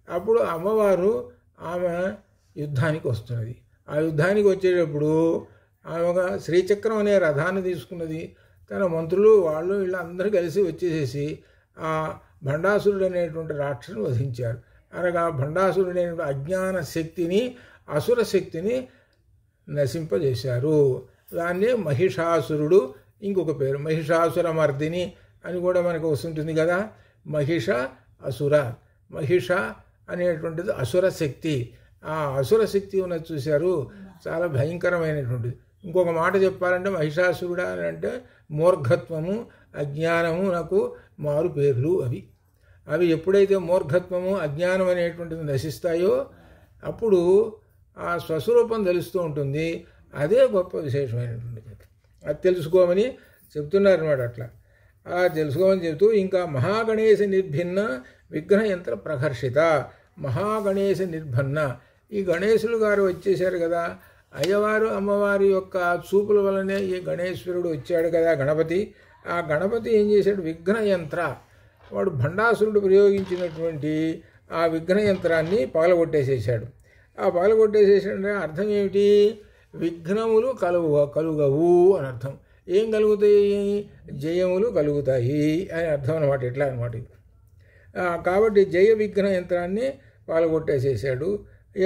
అప్పుడు అమ్మవారు ఆమె యుద్ధానికి వస్తున్నది. ఆ యుద్ధానికి వచ్చేటప్పుడు ఆమె శ్రీచక్రం అనే రథాన్ని తీసుకున్నది. తన మంత్రులు వాళ్ళు వీళ్ళందరూ కలిసి వచ్చేసేసి ఆ భండాసురుడు అనేటువంటి రాక్షసుని వధించారు. అనగా భండాసురుడు అనేటువంటి అజ్ఞాన శక్తిని, అసుర శక్తిని నశింపజేశారు. దాన్నే మహిషాసురుడు, ఇంకొక పేరు మహిషాసురమర్దిని అని కూడా మనకు వస్తుంటుంది కదా. మహిష అసుర, మహిష అనేటువంటిది అసుర శక్తి. ఆ అసుర శక్తి ఉన్నది చూశారు, చాలా భయంకరమైనటువంటిది. ఇంకొక మాట చెప్పాలంటే మహిషాసురుడు అని అంటే మూర్ఘత్వము, అజ్ఞానము నాకు మారు పేర్లు. అవి ఎప్పుడైతే మూర్ఘత్వము, అజ్ఞానం అనేటువంటిది నశిస్తాయో అప్పుడు ఆ స్వస్వరూపం తెలుస్తూ ఉంటుంది. అదే గొప్ప విశేషమైనటువంటిది. అది తెలుసుకోమని చెప్తున్నారు అన్నమాట. అట్లా తెలుసుకోమని చెబుతూ ఇంకా మహాగణేశ నిర్భిన్న విఘ్నయంత్ర ప్రకర్షిత, మహాగణేశ నిర్భిన్న. ఈ గణేశులు గారు వచ్చేసారు కదా, అయ్యవారు అమ్మవారి యొక్క చూపుల వలనే ఈ గణేశ్వరుడు వచ్చాడు కదా గణపతి. ఆ గణపతి ఏం చేశాడు? విఘ్నయంత్ర, వాడు భండాసురుడు ప్రయోగించినటువంటి ఆ విఘ్నయంత్రాన్ని పగలగొట్టేసేసాడు. ఆ పగలగొట్టేసేసాడంటే అర్థం ఏమిటి? విఘ్నములు కలుగవు అని అర్థం. ఏం కలుగుతాయి? జయములు కలుగుతాయి అని అర్థం అనమాట. ఎట్లా అనమాట. కాబట్టి జయ విఘ్న యంత్రాన్ని పగలగొట్టేసేసాడు.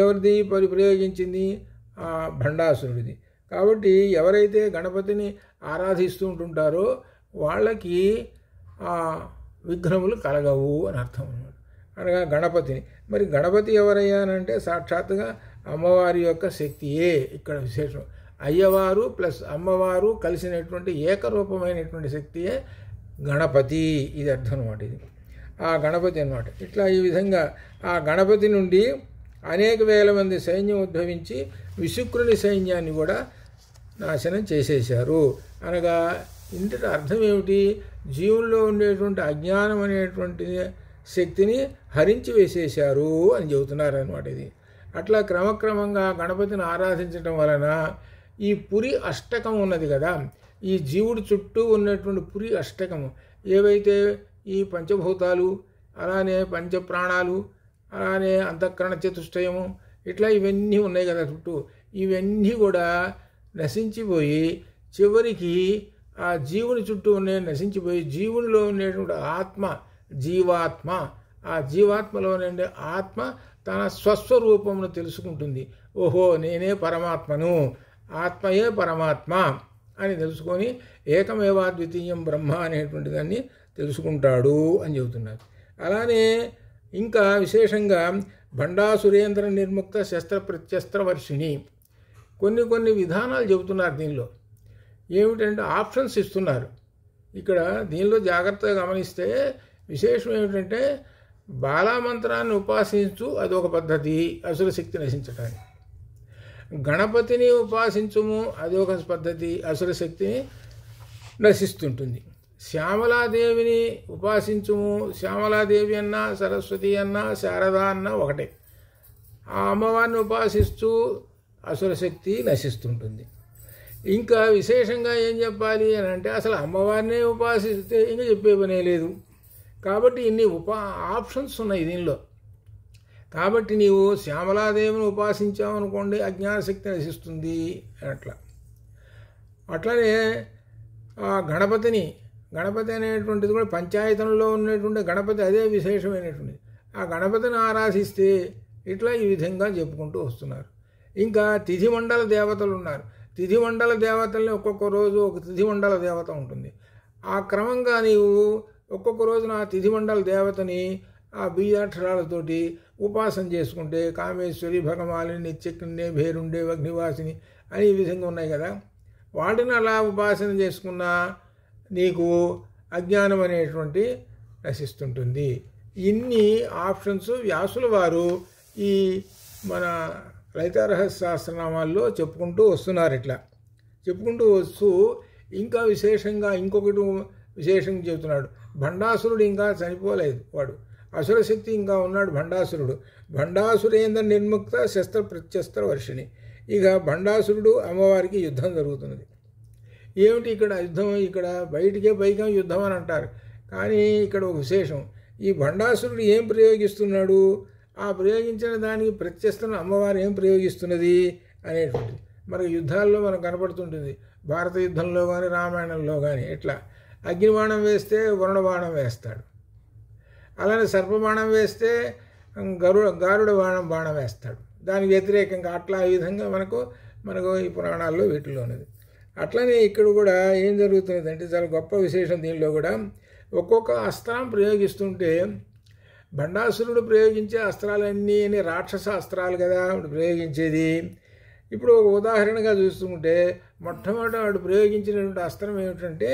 ఎవరిది ప్రయోగించింది? ఆ భండాసురుడిది. కాబట్టి ఎవరైతే గణపతిని ఆరాధిస్తూ ఉంటుంటారో వాళ్ళకి ఆ విఘ్నములు కలగవు అని అర్థం అన్నమాట. అనగా గణపతిని. మరి గణపతి ఎవరయ్యానంటే సాక్షాత్తుగా అమ్మవారి యొక్క శక్తియే ఇక్కడ విశేషం. అయ్యవారు ప్లస్ అమ్మవారు కలిసినటువంటి ఏకరూపమైనటువంటి శక్తియే గణపతి. ఇది అర్థం అన్నమాట. ఇది ఆ గణపతి అన్నమాట. ఇట్లా ఈ విధంగా ఆ గణపతి నుండి అనేక వేల మంది సైన్యం ఉద్భవించి విశుక్రుని సైన్యాన్ని కూడా నాశనం చేసేశారు. అనగా ఇంతటి అర్థం ఏమిటి? జీవుల్లో ఉండేటువంటి అజ్ఞానం అనేటువంటి శక్తిని హరించి వేసేశారు అని చెబుతున్నారు అన్నమాట. ఇది అట్లా క్రమక్రమంగా గణపతిని ఆరాధించడం వలన ఈ పురి అష్టకం ఉన్నది కదా, ఈ జీవుడి చుట్టూ ఉన్నటువంటి పురి అష్టకము, ఏవైతే ఈ పంచభూతాలు, అలానే పంచప్రాణాలు, అలానే అంతఃకరణ చతుష్టయము, ఇట్లా ఇవన్నీ ఉన్నాయి కదా చుట్టూ, ఇవన్నీ కూడా నశించిపోయి చివరికి ఆ జీవుని చుట్టూ నశించిపోయి జీవునిలో ఉండేటువంటి ఆత్మ, జీవాత్మ, ఆ జీవాత్మలో ఉండే ఆత్మ తన స్వస్వరూపమును తెలుసుకుంటుంది. ఓహో నేనే పరమాత్మను, ఆత్మయే పరమాత్మ అని తెలుసుకొని ఏకమేవాద్వితీయం బ్రహ్మ అనేటువంటి దాన్ని తెలుసుకుంటాడు అని చెబుతున్నారు. అలానే ఇంకా విశేషంగా భండాసురేంద్ర నిర్ముక్త శస్త్ర ప్రత్యస్త్ర వర్షిణి కొన్ని విధానాలు చెబుతున్నారు. దీనిలో ఏమిటంటే ఆప్షన్స్ ఇస్తున్నారు. ఇక్కడ దీనిలో జాగ్రత్తగా గమనిస్తే విశేషం ఏమిటంటే బాలామంత్రాన్ని ఉపాసించు, అదొక పద్ధతి అసుర శక్తి నశించడానికి. గణపతిని ఉపాసించుము, అదొక పద్ధతి అసుర శక్తిని నశిస్తుంటుంది. శ్యామలాదేవిని ఉపాసించుము, శ్యామలాదేవి అన్నా సరస్వతి అన్నా శారద అన్నా ఒకటే. ఆ అమ్మవారిని ఉపాసిస్తూ అసుర శక్తి నశిస్తుంటుంది. ఇంకా విశేషంగా ఏం చెప్పాలి అని అంటే అసలు అమ్మవారినే ఉపాసిస్తే ఇంకా చెప్పే పనే లేదు. కాబట్టి ఇన్ని ఆప్షన్స్ ఉన్నాయి దీనిలో. కాబట్టి నీవు శ్యామలాదేవిని ఉపాసించావనుకోండి అజ్ఞానశక్తి నశిస్తుంది అట్లనే ఆ గణపతి అనేటువంటిది కూడా పంచాయతంలో ఉన్నటువంటి గణపతి అదే విశేషమైనటువంటిది. ఆ గణపతిని ఆరాధిస్తే ఇట్లా ఈ విధంగా చెప్పుకుంటూ వస్తున్నారు. ఇంకా తిథిమండల దేవతలు ఉన్నారు. తిథిమండల దేవతల్ని ఒక్కొక్క రోజు ఒక తిథిమండల దేవత ఉంటుంది. ఆ క్రమంగా నీవు ఒక్కొక్క రోజున ఆ తిథిమండల దేవతని ఆ బీజాక్షరాలతోటి ఉపాసన చేసుకుంటే కామేశ్వరి, భగమాలిని, నిత్యకన్యే, భేరుండే, అగ్నివాసిని అని ఈ విధంగా ఉన్నాయి కదా. వాటిని అలా ఉపాసన చేసుకున్నా నీకు అజ్ఞానం అనేటువంటి నశిస్తుంటుంది. ఇన్ని ఆప్షన్స్ వ్యాసుల వారు ఈ మన లలితా రహస్య సహస్రనామాల్లో చెప్పుకుంటూ వస్తున్నారు. ఇట్లా చెప్పుకుంటూ వస్తూ ఇంకా విశేషంగా ఇంకొకటి విశేషంగా చెబుతున్నాడు. భండాసురుడు ఇంకా చనిపోలేదు, వాడు అసురశక్తి ఇంకా ఉన్నాడు భండాసురుడు. భండాసురేంద్ర నిర్ముక్త శస్త్ర ప్రత్యస్త్ర వర్షిణి. ఇక భండాసురుడు అమ్మవారికి యుద్ధం జరుగుతున్నది. ఏమిటి ఇక్కడ యుద్ధం? ఇక్కడ బయటికే పైగా యుద్ధం అని అంటారు, కానీ ఇక్కడ ఒక విశేషం. ఈ భండాసురుడు ఏం ప్రయోగిస్తున్నాడు, ఆ ప్రయోగించిన దానికి ప్రత్యస్త్రం అమ్మవారు ఏం ప్రయోగిస్తున్నది అనేటువంటిది మనకు యుద్ధాల్లో మనకు కనపడుతుంటుంది. భారత యుద్ధంలో కానీ రామాయణంలో కానీ ఎట్లా అగ్నిబాణం వేస్తే వరుణబాణం వేస్తాడు, అలానే సర్పబాణం వేస్తే గారుడ బాణం వేస్తాడు, దానికి వ్యతిరేకంగా అట్లా ఈ విధంగా మనకు ఈ పురాణాల్లో వీటిలో ఉన్నది. అట్లనే ఇక్కడ కూడా ఏం జరుగుతున్నది అంటే చాలా గొప్ప విశేషం. దీనిలో కూడా ఒక్కొక్క అస్త్రం ప్రయోగిస్తుంటే భండాసురుడు ప్రయోగించే అస్త్రాలన్నీ రాక్షస అస్త్రాలు కదా ప్రయోగించేది. ఇప్పుడు ఒక ఉదాహరణగా చూస్తుంటే మొట్టమొదట వాడు ప్రయోగించినటువంటి అస్త్రం ఏమిటంటే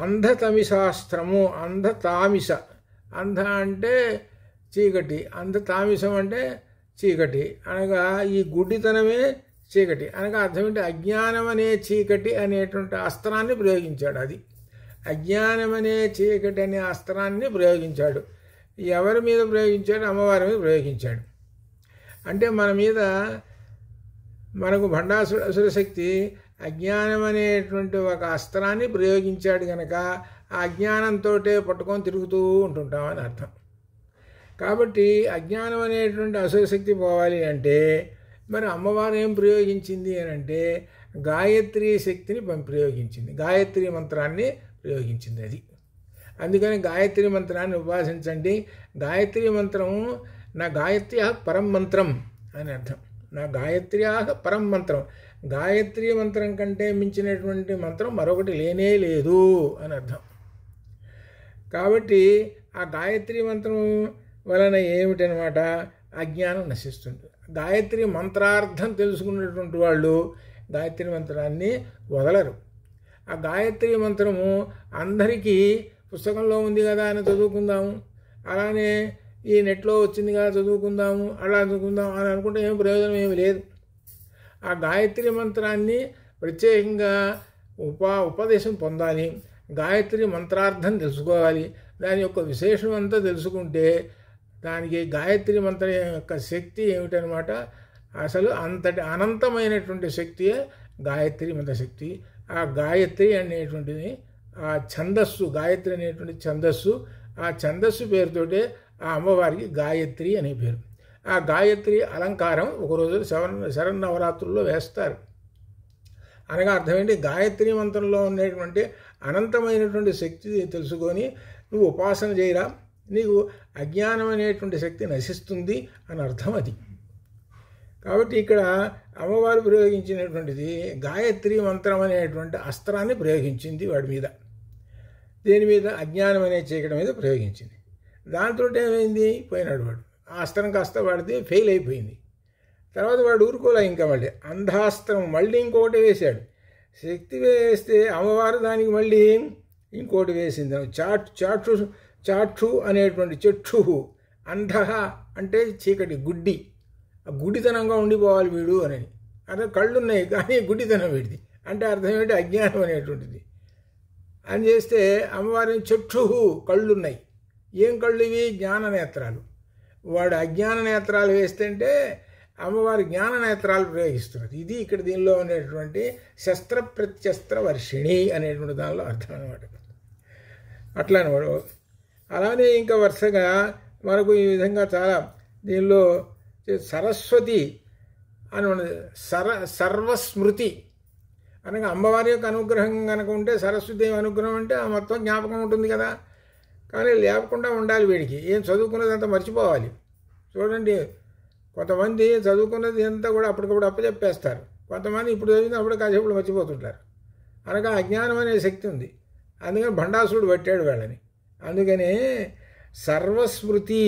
అంధతమిశాస్త్రము. అంధతామిష, అంధ అంటే చీకటి, అంధతామిషం అంటే చీకటి అనగా ఈ గుడ్డితనమే చీకటి అనగా అర్థం ఏంటి, అజ్ఞానం అనే చీకటి అనేటువంటి అస్త్రాన్ని ప్రయోగించాడు. అది అజ్ఞానం అనే చీకటి అనే అస్త్రాన్ని ప్రయోగించాడు. ఎవరి మీద ప్రయోగించాడు? అమ్మవారి మీద ప్రయోగించాడు. అంటే మన మీద మనకు అసురశక్తి అజ్ఞానం అనేటువంటి ఒక అస్త్రాన్ని ప్రయోగించాడు కనుక ఆ అజ్ఞానంతో పట్టుకొని తిరుగుతూ ఉంటుంటామని అర్థం. కాబట్టి అజ్ఞానం అనేటువంటి అసురశక్తి పోవాలి అంటే మరి అమ్మవారు ఏం ప్రయోగించింది అని అంటే గాయత్రీ శక్తిని ప్రయోగించింది, గాయత్రీ మంత్రాన్ని ప్రయోగించింది. అది అందుకని గాయత్రీ మంత్రాన్ని ఉపాసించండి. గాయత్రీ మంత్రము నా గాయత్ర్యా పరం మంత్రం అని అర్థం. నా గాయత్ర్యా పరం మంత్రం, గాయత్రీ మంత్రం కంటే మించినటువంటి మంత్రం మరొకటి లేనే లేదు అని అర్థం. కాబట్టి ఆ గాయత్రీ మంత్రం వలన ఏమిటనమాట, అజ్ఞానం నశిస్తుంది. గాయత్రి మంత్రార్థం తెలుసుకున్నటువంటి వాళ్ళు గాయత్రి మంత్రాన్ని వదలరు. ఆ గాయత్రి మంత్రము అందరికీ పుస్తకంలో ఉంది కదా అని చదువుకుందాము, అలానే ఈ నెట్లో వచ్చింది కదా చదువుకుందాము, అలా చదువుకుందాం అని అనుకుంటే ఏం ప్రయోజనం ఏమి లేదు. ఆ గాయత్రి మంత్రాన్ని ప్రత్యేకంగా ఉపదేశం పొందాలి, గాయత్రి మంత్రార్థం తెలుసుకోవాలి, దాని యొక్క విశేషం అంతా తెలుసుకుంటే దానికి గాయత్రి మంత్రం యొక్క శక్తి ఏమిటనమాట, అసలు అంతటి అనంతమైనటువంటి శక్తియే గాయత్రి మంత్రశక్తి. ఆ గాయత్రి అనేటువంటిది ఆ ఛందస్సు, గాయత్రి అనేటువంటి ఛందస్సు, ఆ ఛందస్సు పేరుతోటే ఆ అమ్మవారికి గాయత్రి అనే పేరు. ఆ గాయత్రి అలంకారం ఒకరోజు శరన్నవరాత్రుల్లో వేస్తారు. అనగా అర్థం ఏంటి, గాయత్రి మంత్రంలో ఉండేటువంటి అనంతమైనటువంటి శక్తి తెలుసుకొని నువ్వు ఉపాసన చేయరా, నీకు అజ్ఞానం అనేటువంటి శక్తి నశిస్తుంది అని అర్థం. అది కాబట్టి ఇక్కడ అమ్మవారు ప్రయోగించినటువంటిది గాయత్రి మంత్రం అనేటువంటి అస్త్రాన్ని ప్రయోగించింది వాడి మీద. దేని మీద? అజ్ఞానం అనే చీకటి మీద ప్రయోగించింది. దాంతో ఏమైంది, పోయినాడు వాడు. ఆ అస్త్రం కాస్త వాడితే ఫెయిల్ అయిపోయింది. తర్వాత వాడు ఊరుకోలే, ఇంకా మళ్ళీ అంధాస్త్రం మళ్ళీ ఇంకొకటి వేశాడు. శక్తి వేస్తే అమ్మవారు దానికి మళ్ళీ ఇంకోటి వేసింది. చాక్షు అనేటువంటి చక్షు, అంధ అంటే చీకటి, గుడ్డి, ఆ గుడ్డితనంగా ఉండిపోవాలి వీడు అని. అదే కళ్ళున్నాయి కానీ గుడ్డితనం వీడిది అంటే అర్థం ఏంటి, అజ్ఞానం అనేటువంటిది అని చేస్తే అమ్మవారిని చక్షు, కళ్ళున్నాయి. ఏం కళ్ళు ఇవి? జ్ఞాన నేత్రాలు. వాడు అజ్ఞాన నేత్రాలు వేస్తుంటే అమ్మవారి జ్ఞాన నేత్రాలు ప్రయోగిస్తున్నది. ఇది ఇక్కడ దీనిలో ఉండేటువంటి శస్త్ర ప్రత్యస్త్ర వర్షిణి అనేటువంటి దానిలో అర్థం అనమాట. అట్లా అనమాట. అలానే ఇంకా వరుసగా మనకు ఈ విధంగా చాలా దీనిలో సరస్వతి అని ఉన్నది. సర్వస్మృతి అనగా అమ్మవారి యొక్క అనుగ్రహం కనుక ఉంటే, సరస్వతిదేవి అనుగ్రహం అంటే ఆ మొత్తం జ్ఞాపకం ఉంటుంది కదా. కానీ లేకుండా ఉండాలి వీడికి, ఏం చదువుకున్నది అంతా మర్చిపోవాలి. చూడండి, కొంతమంది చదువుకున్నది అంతా కూడా అప్పటికప్పుడు అప్పచెప్పేస్తారు, కొంతమంది ఇప్పుడు చదివింది అప్పుడు కాసేపుడు మర్చిపోతుంటారు. అనగా అజ్ఞానం అనే శక్తి ఉంది. అందుకని భండాసురుడు పట్టాడు వాళ్ళని. అందుకనే సర్వస్మృతి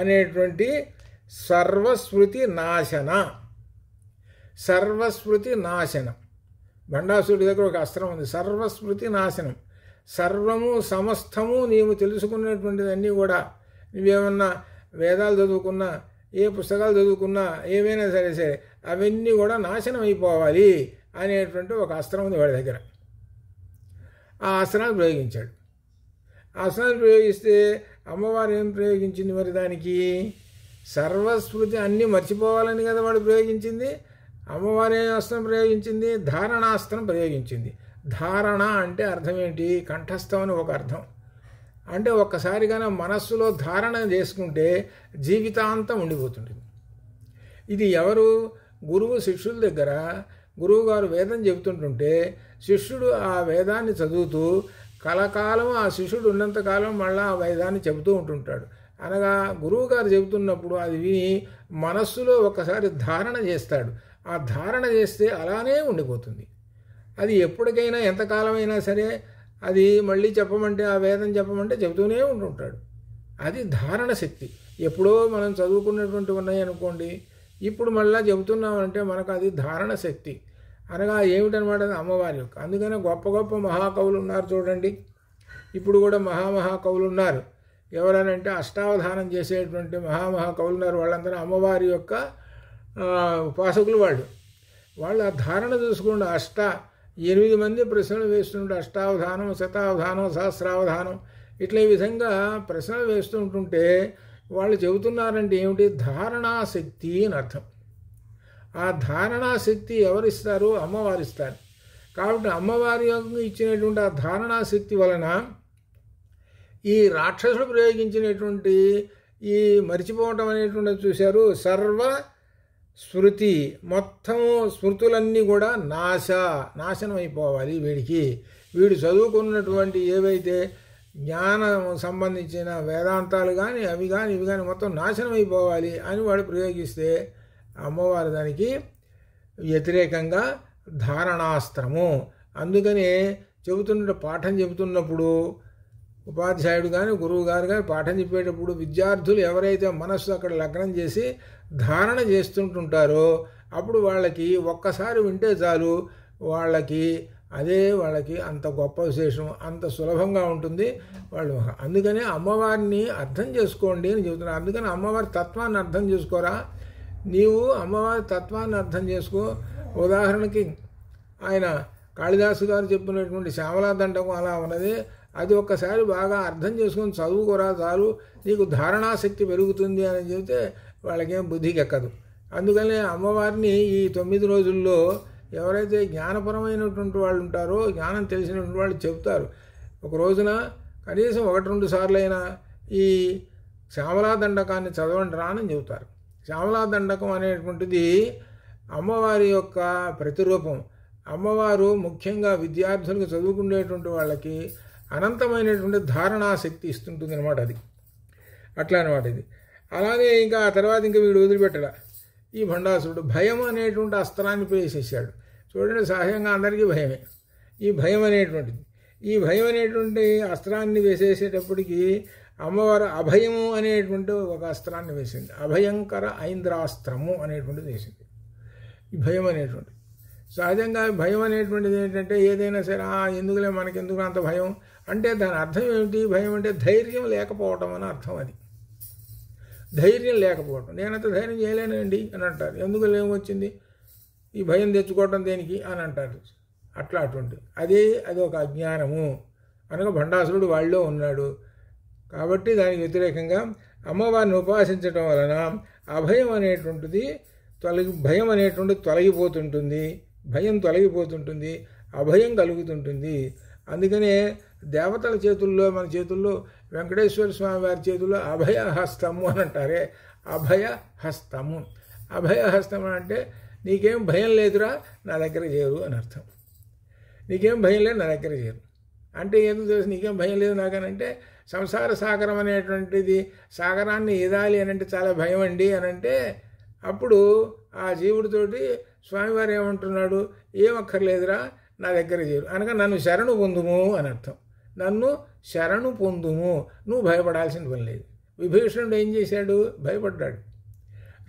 అనేటువంటి సర్వస్మృతి నాశన, సర్వస్మృతి నాశనం భండాసురుడి దగ్గర ఒక అస్త్రం ఉంది, సర్వస్మృతి నాశనం. సర్వము సమస్తము నీవు తెలుసుకున్నటువంటిదన్నీ కూడా, నువ్వేమన్నా వేదాలు చదువుకున్నా, ఏ పుస్తకాలు చదువుకున్నా, ఏవైనా సరే అవన్నీ కూడా నాశనం అయిపోవాలి అనేటువంటి ఒక అస్త్రం ఉంది వాడి దగ్గర. ఆ అస్త్రాన్ని ప్రయోగించాడు. ఆ అస్త్రాన్ని ప్రయోగిస్తే అమ్మవారు ఏం ప్రయోగించింది మరి దానికి? సర్వస్మృతి అన్నీ మర్చిపోవాలని కదా వాడు ప్రయోగించింది. అమ్మవారు ఏం అస్త్రం ప్రయోగించింది? ధారణాస్త్రం ప్రయోగించింది. ధారణ అంటే అర్థం ఏంటి? కంఠస్థం అని ఒక అర్థం. అంటే ఒక్కసారిగానే మనస్సులో ధారణ చేసుకుంటే జీవితాంతం ఉండిపోతుంటుంది. ఇది ఎవరు? గురువు శిష్యుల దగ్గర గురువుగారు వేదం చెబుతుంటుంటే శిష్యుడు ఆ వేదాన్ని చదువుతూ కలకాలం ఆ శిష్యుడు ఉన్నంతకాలం మళ్ళీ ఆ వేదాన్ని చెబుతూ ఉంటుంటాడు. అనగా గురువుగారు చెబుతున్నప్పుడు అది విని మనస్సులో ఒకసారి ధారణ చేస్తాడు. ఆ ధారణ చేస్తే అలానే ఉండిపోతుంది. అది ఎప్పటికైనా ఎంతకాలమైనా సరే అది మళ్ళీ చెప్పమంటే, ఆ వేదం చెప్పమంటే చెబుతూనే ఉంటుంటాడు. అది ధారణ శక్తి. ఎప్పుడో మనం చదువుకున్నటువంటి ఉన్నాయనుకోండి, ఇప్పుడు మళ్ళీ చెబుతున్నామంటే మనకు అది ధారణ శక్తి. అనగా ఏమిటనమాట? అమ్మవారి యొక్క. అందుకనే గొప్ప గొప్ప మహాకవులు ఉన్నారు చూడండి. ఇప్పుడు కూడా మహాకవులు ఉన్నారు. ఎవరనంటే అష్టావధానం చేసేటువంటి మహాకవులు ఉన్నారు. వాళ్ళందరూ అమ్మవారి యొక్క ఉపాసకులు. వాళ్ళు ఆ ధారణ చూసుకోండి. 8 మంది ప్రశ్నలు వేస్తుంటే అష్టావధానం, శతావధానం, సహస్రావధానం ఇట్లా ఈ విధంగా ప్రశ్నలు వేస్తుంటుంటే వాళ్ళు చెబుతున్నారంటే ఏమిటి? ధారణాశక్తి అని అర్థం. ఆ ధారణాశక్తి ఎవరిస్తారు? అమ్మవారిస్తారు. కాబట్టి అమ్మవారి ఇచ్చినటువంటి ఆ ధారణాశక్తి వలన ఈ రాక్షసుడు ప్రయోగించినటువంటి ఈ మరిచిపోవటం అనేటువంటిది చూశారు. సర్వ స్మృతి, మొత్తము స్మృతులన్నీ కూడా నాశనం అయిపోవాలి వీడికి. వీడు చదువుకున్నటువంటి ఏవైతే జ్ఞానం సంబంధించిన వేదాంతాలు కానీ అవి కానీ ఇవి కానీ మొత్తం నాశనం అయిపోవాలి అని వాడు ప్రయోగిస్తే అమ్మవారి దానికి వ్యతిరేకంగా ధారణాస్త్రము. అందుకనే పాఠం చెబుతున్నప్పుడు ఉపాధ్యాయుడు కానీ గురువు గారు కానీ పాఠం చెప్పేటప్పుడు విద్యార్థులు ఎవరైతే మనస్సు అక్కడ లగ్నం చేసి ధారణ చేస్తుంటుంటారో అప్పుడు వాళ్ళకి ఒక్కసారి వింటే చాలు, వాళ్ళకి అంత గొప్ప విశేషం, అంత సులభంగా ఉంటుంది వాళ్ళు. అందుకనే అమ్మవారిని అర్థం చేసుకోండి అని చెబుతున్నారు. అందుకని అమ్మవారి తత్వాన్ని అర్థం చేసుకోరా. నీవు అమ్మవారి తత్వాన్ని అర్థం చేసుకో. ఉదాహరణకి ఆయన కాళిదాసు గారు చెప్పినటువంటి శ్యామలా దండకం అలా ఉన్నది. అది ఒక్కసారి బాగా అర్థం చేసుకొని చదువుకోరా చాలు, నీకు ధారణాశక్తి పెరుగుతుంది అని చెబితే వాళ్ళకేం బుద్ధికి ఎక్కదు. అందుకనే అమ్మవారిని ఈ 9 రోజుల్లో ఎవరైతే జ్ఞానపరమైనటువంటి వాళ్ళు ఉంటారో, జ్ఞానం తెలిసినటువంటి వాళ్ళు చెబుతారు. ఒక రోజున కనీసం 1-2 సార్లు అయినా ఈ శ్యామలా దండకాన్ని చదవండి రా అని చెబుతారు. శ్యామలా దండకం అనేటువంటిది అమ్మవారి యొక్క ప్రతిరూపం. అమ్మవారు ముఖ్యంగా విద్యార్థులకు చదువుకునేటువంటి వాళ్ళకి అనంతమైనటువంటి ధారణాశక్తి ఇస్తుంటుంది అనమాట. అది అట్లా అనమాట. ఇది అలాగే ఇంకా ఆ తర్వాత ఇంకా వీడు వదిలిపెట్టడా ఈ భండాసురుడు భయం అనేటువంటి అస్త్రాన్ని వేసేసాడు. చూడండి, సహజంగా అందరికీ భయమే ఈ భయం అనేటువంటి అస్త్రాన్ని వేసేసేటప్పటికి అమ్మవారు అభయము అనేటువంటి ఒక అస్త్రాన్ని వేసింది. అభయంకర ఐంద్రాస్త్రము అనేటువంటిది వేసింది. ఈ భయం అనేటువంటి సహజంగా భయం అనేటువంటిది ఏంటంటే ఏదైనా సరే ఎందుకులే మనకెందుకు అంత భయం అంటే దాని అర్థం ఏమిటి? భయం అంటే ధైర్యం లేకపోవటం అని అర్థం. అది ధైర్యం లేకపోవటం. నేనంత ధైర్యం చేయలేనండి అని అంటారు. ఎందుకు ఏమొచ్చింది ఈ భయం తెచ్చుకోవటం దేనికి అని అంటారు. అటువంటి అది ఒక అజ్ఞానము. అనగా భండాసురుడు వాళ్ళలో ఉన్నాడు. కాబట్టి దానికి వ్యతిరేకంగా అమ్మవారిని ఉపాసించటం వలన అభయం అనేటువంటిది భయం అనేటువంటిది తొలగిపోతుంటుంది. భయం తొలగిపోతుంటుంది, అభయం కలుగుతుంటుంది. అందుకనే దేవతల చేతుల్లో, మన చేతుల్లో, వెంకటేశ్వర స్వామి వారి చేతుల్లో అభయహస్తము అని అంటారే, అభయహస్తము. అభయహస్తము అంటే నీకేం భయం లేదురా నా దగ్గర చేరు అని అర్థం. నీకేం భయం లేదు నా దగ్గర చేరు అంటే ఎందుకు తెలుసు? నీకేం భయం లేదు నాకనంటే సంసార సాగరం అనేటువంటిది సాగరాన్ని ఈదాలి అని అంటే చాలా భయం అండి అని అంటే అప్పుడు ఆ జీవుడితోటి స్వామివారు ఏమంటున్నాడు? ఏమక్కర్లేదురా నా దగ్గర చేరు అనగా నన్ను శరణు పొందుము అని అర్థం. నన్ను శరణు పొందుము, నువ్వు భయపడాల్సిన పని లేదు. విభీషణుడు ఏం చేశాడు? భయపడ్డాడు.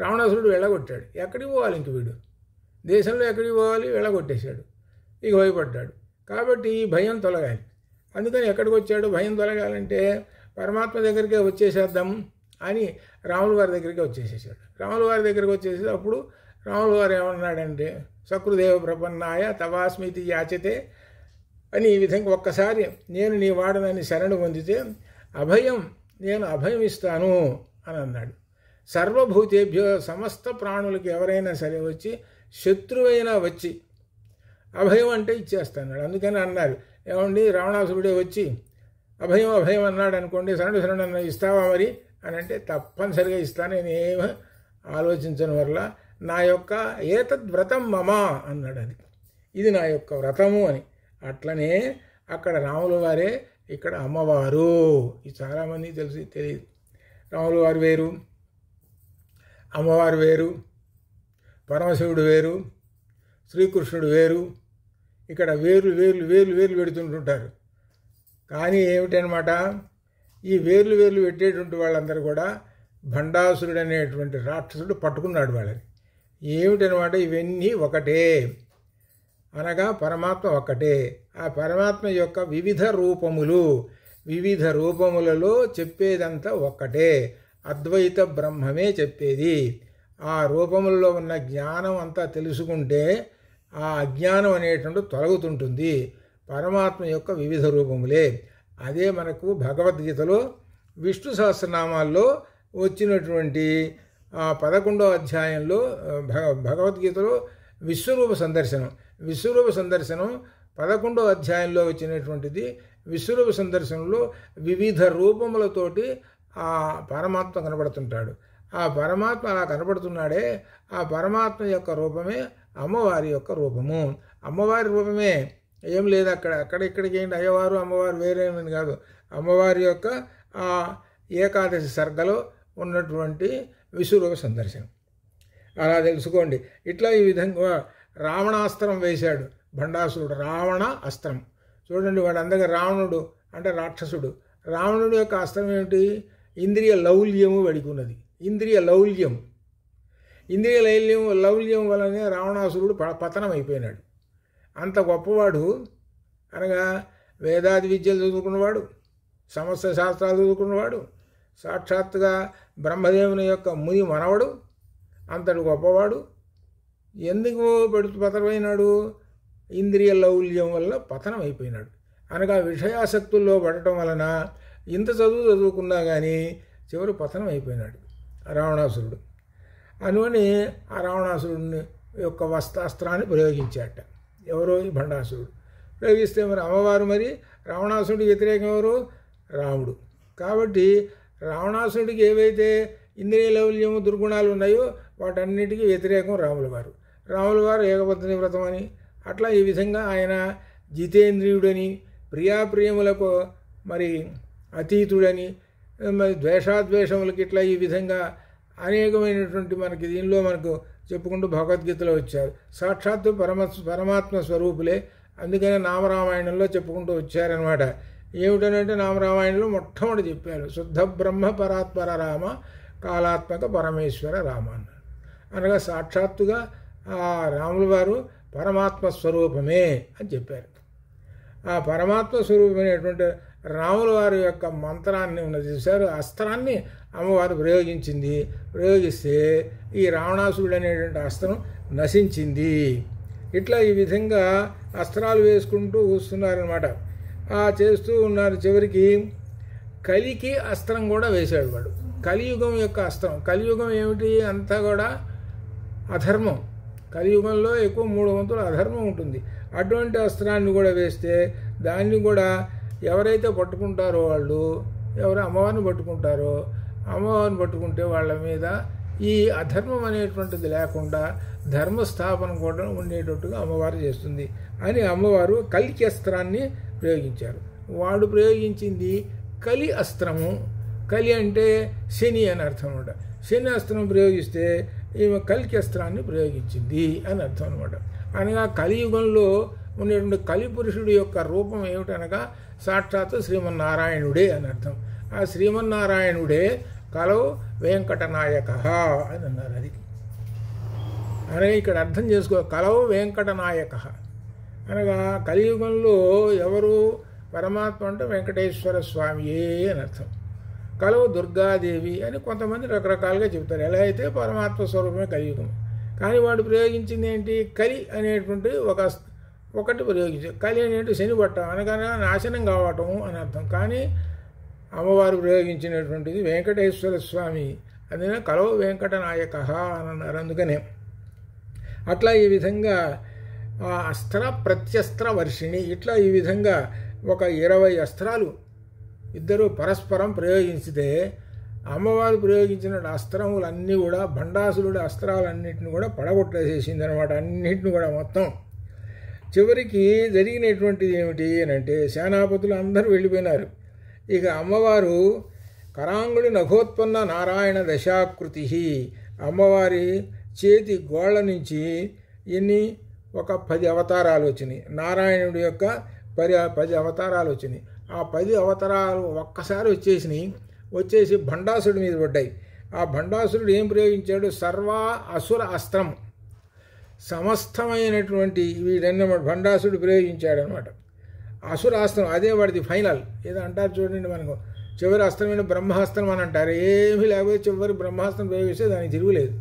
రావణాసురుడు వెళ్ళగొట్టాడు. ఎక్కడికి పోవాలి ఇంక వీడు? దేశంలో ఎక్కడికి పోవాలి? వెళ్ళగొట్టేశాడు. ఇక భయపడ్డాడు. కాబట్టి ఈ భయం తొలగాలి. అందుకని ఎక్కడికి వచ్చాడు? భయం తొలగాలంటే పరమాత్మ దగ్గరికే వచ్చేసేద్దాం అని రాముల వారి దగ్గరికి వచ్చేసేసాడు. రాముల వారి దగ్గరికి వచ్చేసి అప్పుడు రాముల వారు ఏమన్నాడంటే, సకృదేవ ప్రపన్నాయ తవాస్మితి యాచతే అని ఈ విధంగా ఒక్కసారి నేను నీ వాడనని శరణు పొందితే నేను అభయం ఇస్తాను అని అన్నాడు. సర్వభూతేభ్యో సమస్త ప్రాణులకి ఎవరైనా సరే వచ్చి శత్రువైనా వచ్చి అభయం అంటే ఇచ్చేస్తాడు. అందుకని అన్నారు, ఏమండి రావణాసురుడే వచ్చి అభయం అన్నాడు అనుకోండి, శరణు ఇస్తావా మరి అని అంటే తప్పనిసరిగా ఇస్తాను, నేనేమీ ఆలోచించని వల్ల నా యొక్క ఏతద్వ్రతం మమా అన్నాడు. ఇది నా యొక్క వ్రతము అని. అట్లనే అక్కడ రాముల వారే, ఇక్కడ అమ్మవారు. ఇది చాలామంది తెలియదు. రాముల వారు వేరు, అమ్మవారు వేరు, పరమశివుడు వేరు, శ్రీకృష్ణుడు వేరు. ఇక్కడ వేర్లు పెడుతుంటుంటారు. కానీ ఏమిటనమాట, ఈ వేర్లు పెట్టేటువంటి వాళ్ళందరూ కూడా భండాసురుడు అనేటువంటి రాక్షసుడు పట్టుకున్నాడు వాళ్ళని. ఏమిటనమాట, ఇవన్నీ ఒకటే, అనగా పరమాత్మ ఒక్కటే. ఆ పరమాత్మ యొక్క వివిధ రూపములలో చెప్పేదంతా ఒక్కటే, అద్వైత బ్రహ్మమే చెప్పేది. ఆ రూపములలో ఉన్న జ్ఞానం అంతా తెలుసుకుంటే ఆ అజ్ఞానం అనేటువంటి తొలగుతుంటుంది. పరమాత్మ యొక్క వివిధ రూపములే. అదే మనకు భగవద్గీతలో విష్ణు సహస్రనామాల్లో వచ్చినటువంటి 11వ అధ్యాయంలో భగవద్గీతలో విశ్వరూప సందర్శనం 11వ అధ్యాయంలో వచ్చినటువంటిది. విశ్వరూప సందర్శనంలో వివిధ రూపములతోటి ఆ పరమాత్మ కనబడుతుంటాడు. ఆ పరమాత్మ అలా కనబడుతున్నాడే, ఆ పరమాత్మ యొక్క రూపమే అమ్మవారి యొక్క రూపము. అమ్మవారి రూపమే, ఏం లేదు అక్కడ ఇక్కడికి ఏంటి అయ్యవారు అమ్మవారు వేరేమని కాదు. అమ్మవారి యొక్క ఆ ఏకాదశి సర్గలో ఉన్నటువంటి విశ్వరూప సందర్శనం అలా తెలుసుకోండి. ఇట్లా ఈ విధంగా రావణాస్త్రం వేశాడు భండాసురుడు. రావణ అస్త్రం చూడండి, వాడు అందగా రావణుడు అంటే రాక్షసుడు. రావణుడు యొక్క అస్త్రం ఏమిటి? ఇంద్రియ లౌల్యము వడికున్నది. ఇంద్రియ లౌల్యం వలనే రావణాసురుడు పతనం అయిపోయినాడు. అంత గొప్పవాడు, అనగా వేదాది విద్యలు చదువుకున్నవాడు, సమస్త శాస్త్రాలు చదువుకున్నవాడు, సాక్షాత్తుగా బ్రహ్మదేవుని యొక్క ముని మనవడు, అంతటి గొప్పవాడు ఎందుకు పతనమైనాడు? ఇంద్రియ లౌల్యం వల్ల పతనం అయిపోయినాడు. అనగా విషయాసక్తుల్లో పడటం వలన ఇంత చదువుకున్నా కానీ చివరి పతనం అయిపోయినాడు రావణాసురుడు. అనువని ఆ రావణాసురుడిని యొక్క వస్త్రాస్త్రాన్ని ప్రయోగించాట. ఎవరో ఈ భండాసురుడు ప్రయోగిస్తే మరి అమ్మవారు, మరి రావణాసురుడికి వ్యతిరేకం ఎవరు? రాముడు. కాబట్టి రావణాసురుడికి ఏవైతే ఇంద్రియ లౌల్యము దుర్గుణాలు ఉన్నాయో వాటన్నిటికీ వ్యతిరేకం రాముల వారు ఏకపత్ని వ్రతం అని. అట్లా ఈ విధంగా ఆయన జితేంద్రియుడని, ప్రియాప్రియములకు మరి అతీతుడని, మరి ద్వేషాద్వేషములకి ఇట్లా ఈ విధంగా అనేకమైనటువంటి మనకి దీనిలో మనకు చెప్పుకుంటూ భగవద్గీతలో వచ్చారు. సాక్షాత్తు పరమాత్మ స్వరూపులే. అందుకనే నామరామాయణంలో చెప్పుకుంటూ వచ్చారనమాట. ఏమిటనంటే నామరామాయణంలో మొట్టమొదటి చెప్పారు, శుద్ధ బ్రహ్మ పరాత్పర రామ కాలాత్మక పరమేశ్వర రామ అన్నారు. అనగా సాక్షాత్తుగా ఆ రాముల వారు పరమాత్మ స్వరూపమే అని చెప్పారు. ఆ పరమాత్మ స్వరూపమైనటువంటి రాముల వారి యొక్క మంత్రాన్ని ఉన్నది చూశారు, అస్త్రాన్ని అమ్మవారు ప్రయోగిస్తే ఈ రావణాసురుడు అనేటువంటి అస్త్రం నశించింది. ఇట్లా ఈ విధంగా అస్త్రాలు వేసుకుంటూ వస్తున్నారనమాట. చేస్తూ ఉన్నారు. చివరికి కలికి అస్త్రం కూడా వేశాడు వాడు. కలియుగం యొక్క అస్త్రం. కలియుగం ఏమిటి? అంతా కూడా అధర్మం. కలియుగంలో ఎక్కువ 3 వంతులు అధర్మం ఉంటుంది. అటువంటి అస్త్రాన్ని కూడా వేస్తే దాన్ని కూడా ఎవరైతే పట్టుకుంటారో వాళ్ళు, ఎవరు అమ్మవారిని పట్టుకుంటే వాళ్ళ మీద ఈ అధర్మం అనేటువంటిది లేకుండా ధర్మస్థాపన కూడా ఉండేటట్టుగా అమ్మవారు చేస్తుంది అని అమ్మవారు కలికి అస్త్రాన్ని ప్రయోగించారు. వాడు ప్రయోగించింది కలి అస్త్రము. కలి అంటే శని అని అర్థం అనమాట. శని అస్త్రం ప్రయోగిస్తే ఈమె కలికి అస్త్రాన్ని ప్రయోగించింది అని అర్థం అనమాట. అనగా కలియుగంలో ఉండేటువంటి కలిపురుషుడి యొక్క రూపం ఏమిటనగా సాక్షాత్తు శ్రీమన్నారాయణుడే అని అర్థం. ఆ శ్రీమన్నారాయణుడే కలౌ వెంకటనాయక అని అన్నారు. అది అనగా ఇక్కడ అర్థం చేసుకో, కలౌ వెంకటనాయక అనగా కలియుగంలో ఎవరు పరమాత్మ అంటే వెంకటేశ్వర స్వామియే అని అర్థం. కలవు దుర్గాదేవి అని కొంతమంది రకరకాలుగా చెప్తారు. ఎలా అయితే పరమాత్మ స్వరూపమే కలియుగం. కానీ వాడు ప్రయోగించింది ఏంటి? కలి అనేటువంటి ఒకటి ప్రయోగించారు. కలి అనేటి శని పట్టం అనగా నాశనం కావటం అని అర్థం. కానీ అమ్మవారు ప్రయోగించినటువంటిది వెంకటేశ్వర స్వామి. అందుకనే కలవు వెంకటనాయక అని అన్నారు. అందుకనే అట్లా ఈ విధంగా అస్త్ర ప్రత్యస్త్ర వర్షిణి, ఇట్లా ఈ విధంగా ఒక 20 అస్త్రాలు ఇద్దరు పరస్పరం ప్రయోగించితే అమ్మవారు ప్రయోగించిన అస్త్రములన్నీ కూడా భండాసురుడి అస్త్రాలన్నింటిని కూడా పడగొట్టేసేసింది అనమాట. అన్నింటిని కూడా మొత్తం. చివరికి జరిగినటువంటిది ఏమిటి అని అంటే సేనాపతులు అందరూ వెళ్ళిపోయినారు. ఇక అమ్మవారు కరాంగుడి నఖోత్పన్న నారాయణ దశాకృతి, అమ్మవారి చేతి గోళ్ల నుంచి ఒక 10 అవతారాలు వచ్చినాయి. నారాయణుడి యొక్క 10 అవతారాలు వచ్చినాయి. ఆ 10 అవతారాలు ఒక్కసారి వచ్చేసి భండాసురుడి మీద పడ్డాయి. ఆ భండాసురుడు ఏం ప్రయోగించాడు? సర్వ అసుర అస్త్రం, సమస్తమైనటువంటి వీటన్నమాట భండాసురుడు ప్రయోగించాడు అనమాట. అసురాస్త్రం అదే వాడిది ఫైనల్. ఏదో అంటారు చూడండి, మనకు చివరి అస్త్రమైన బ్రహ్మాస్త్రం అని అంటారు. ఏమీ లేకపోతే చివరి బ్రహ్మాస్త్రం ప్రయోగిస్తే దానికి తిరుగులేదు.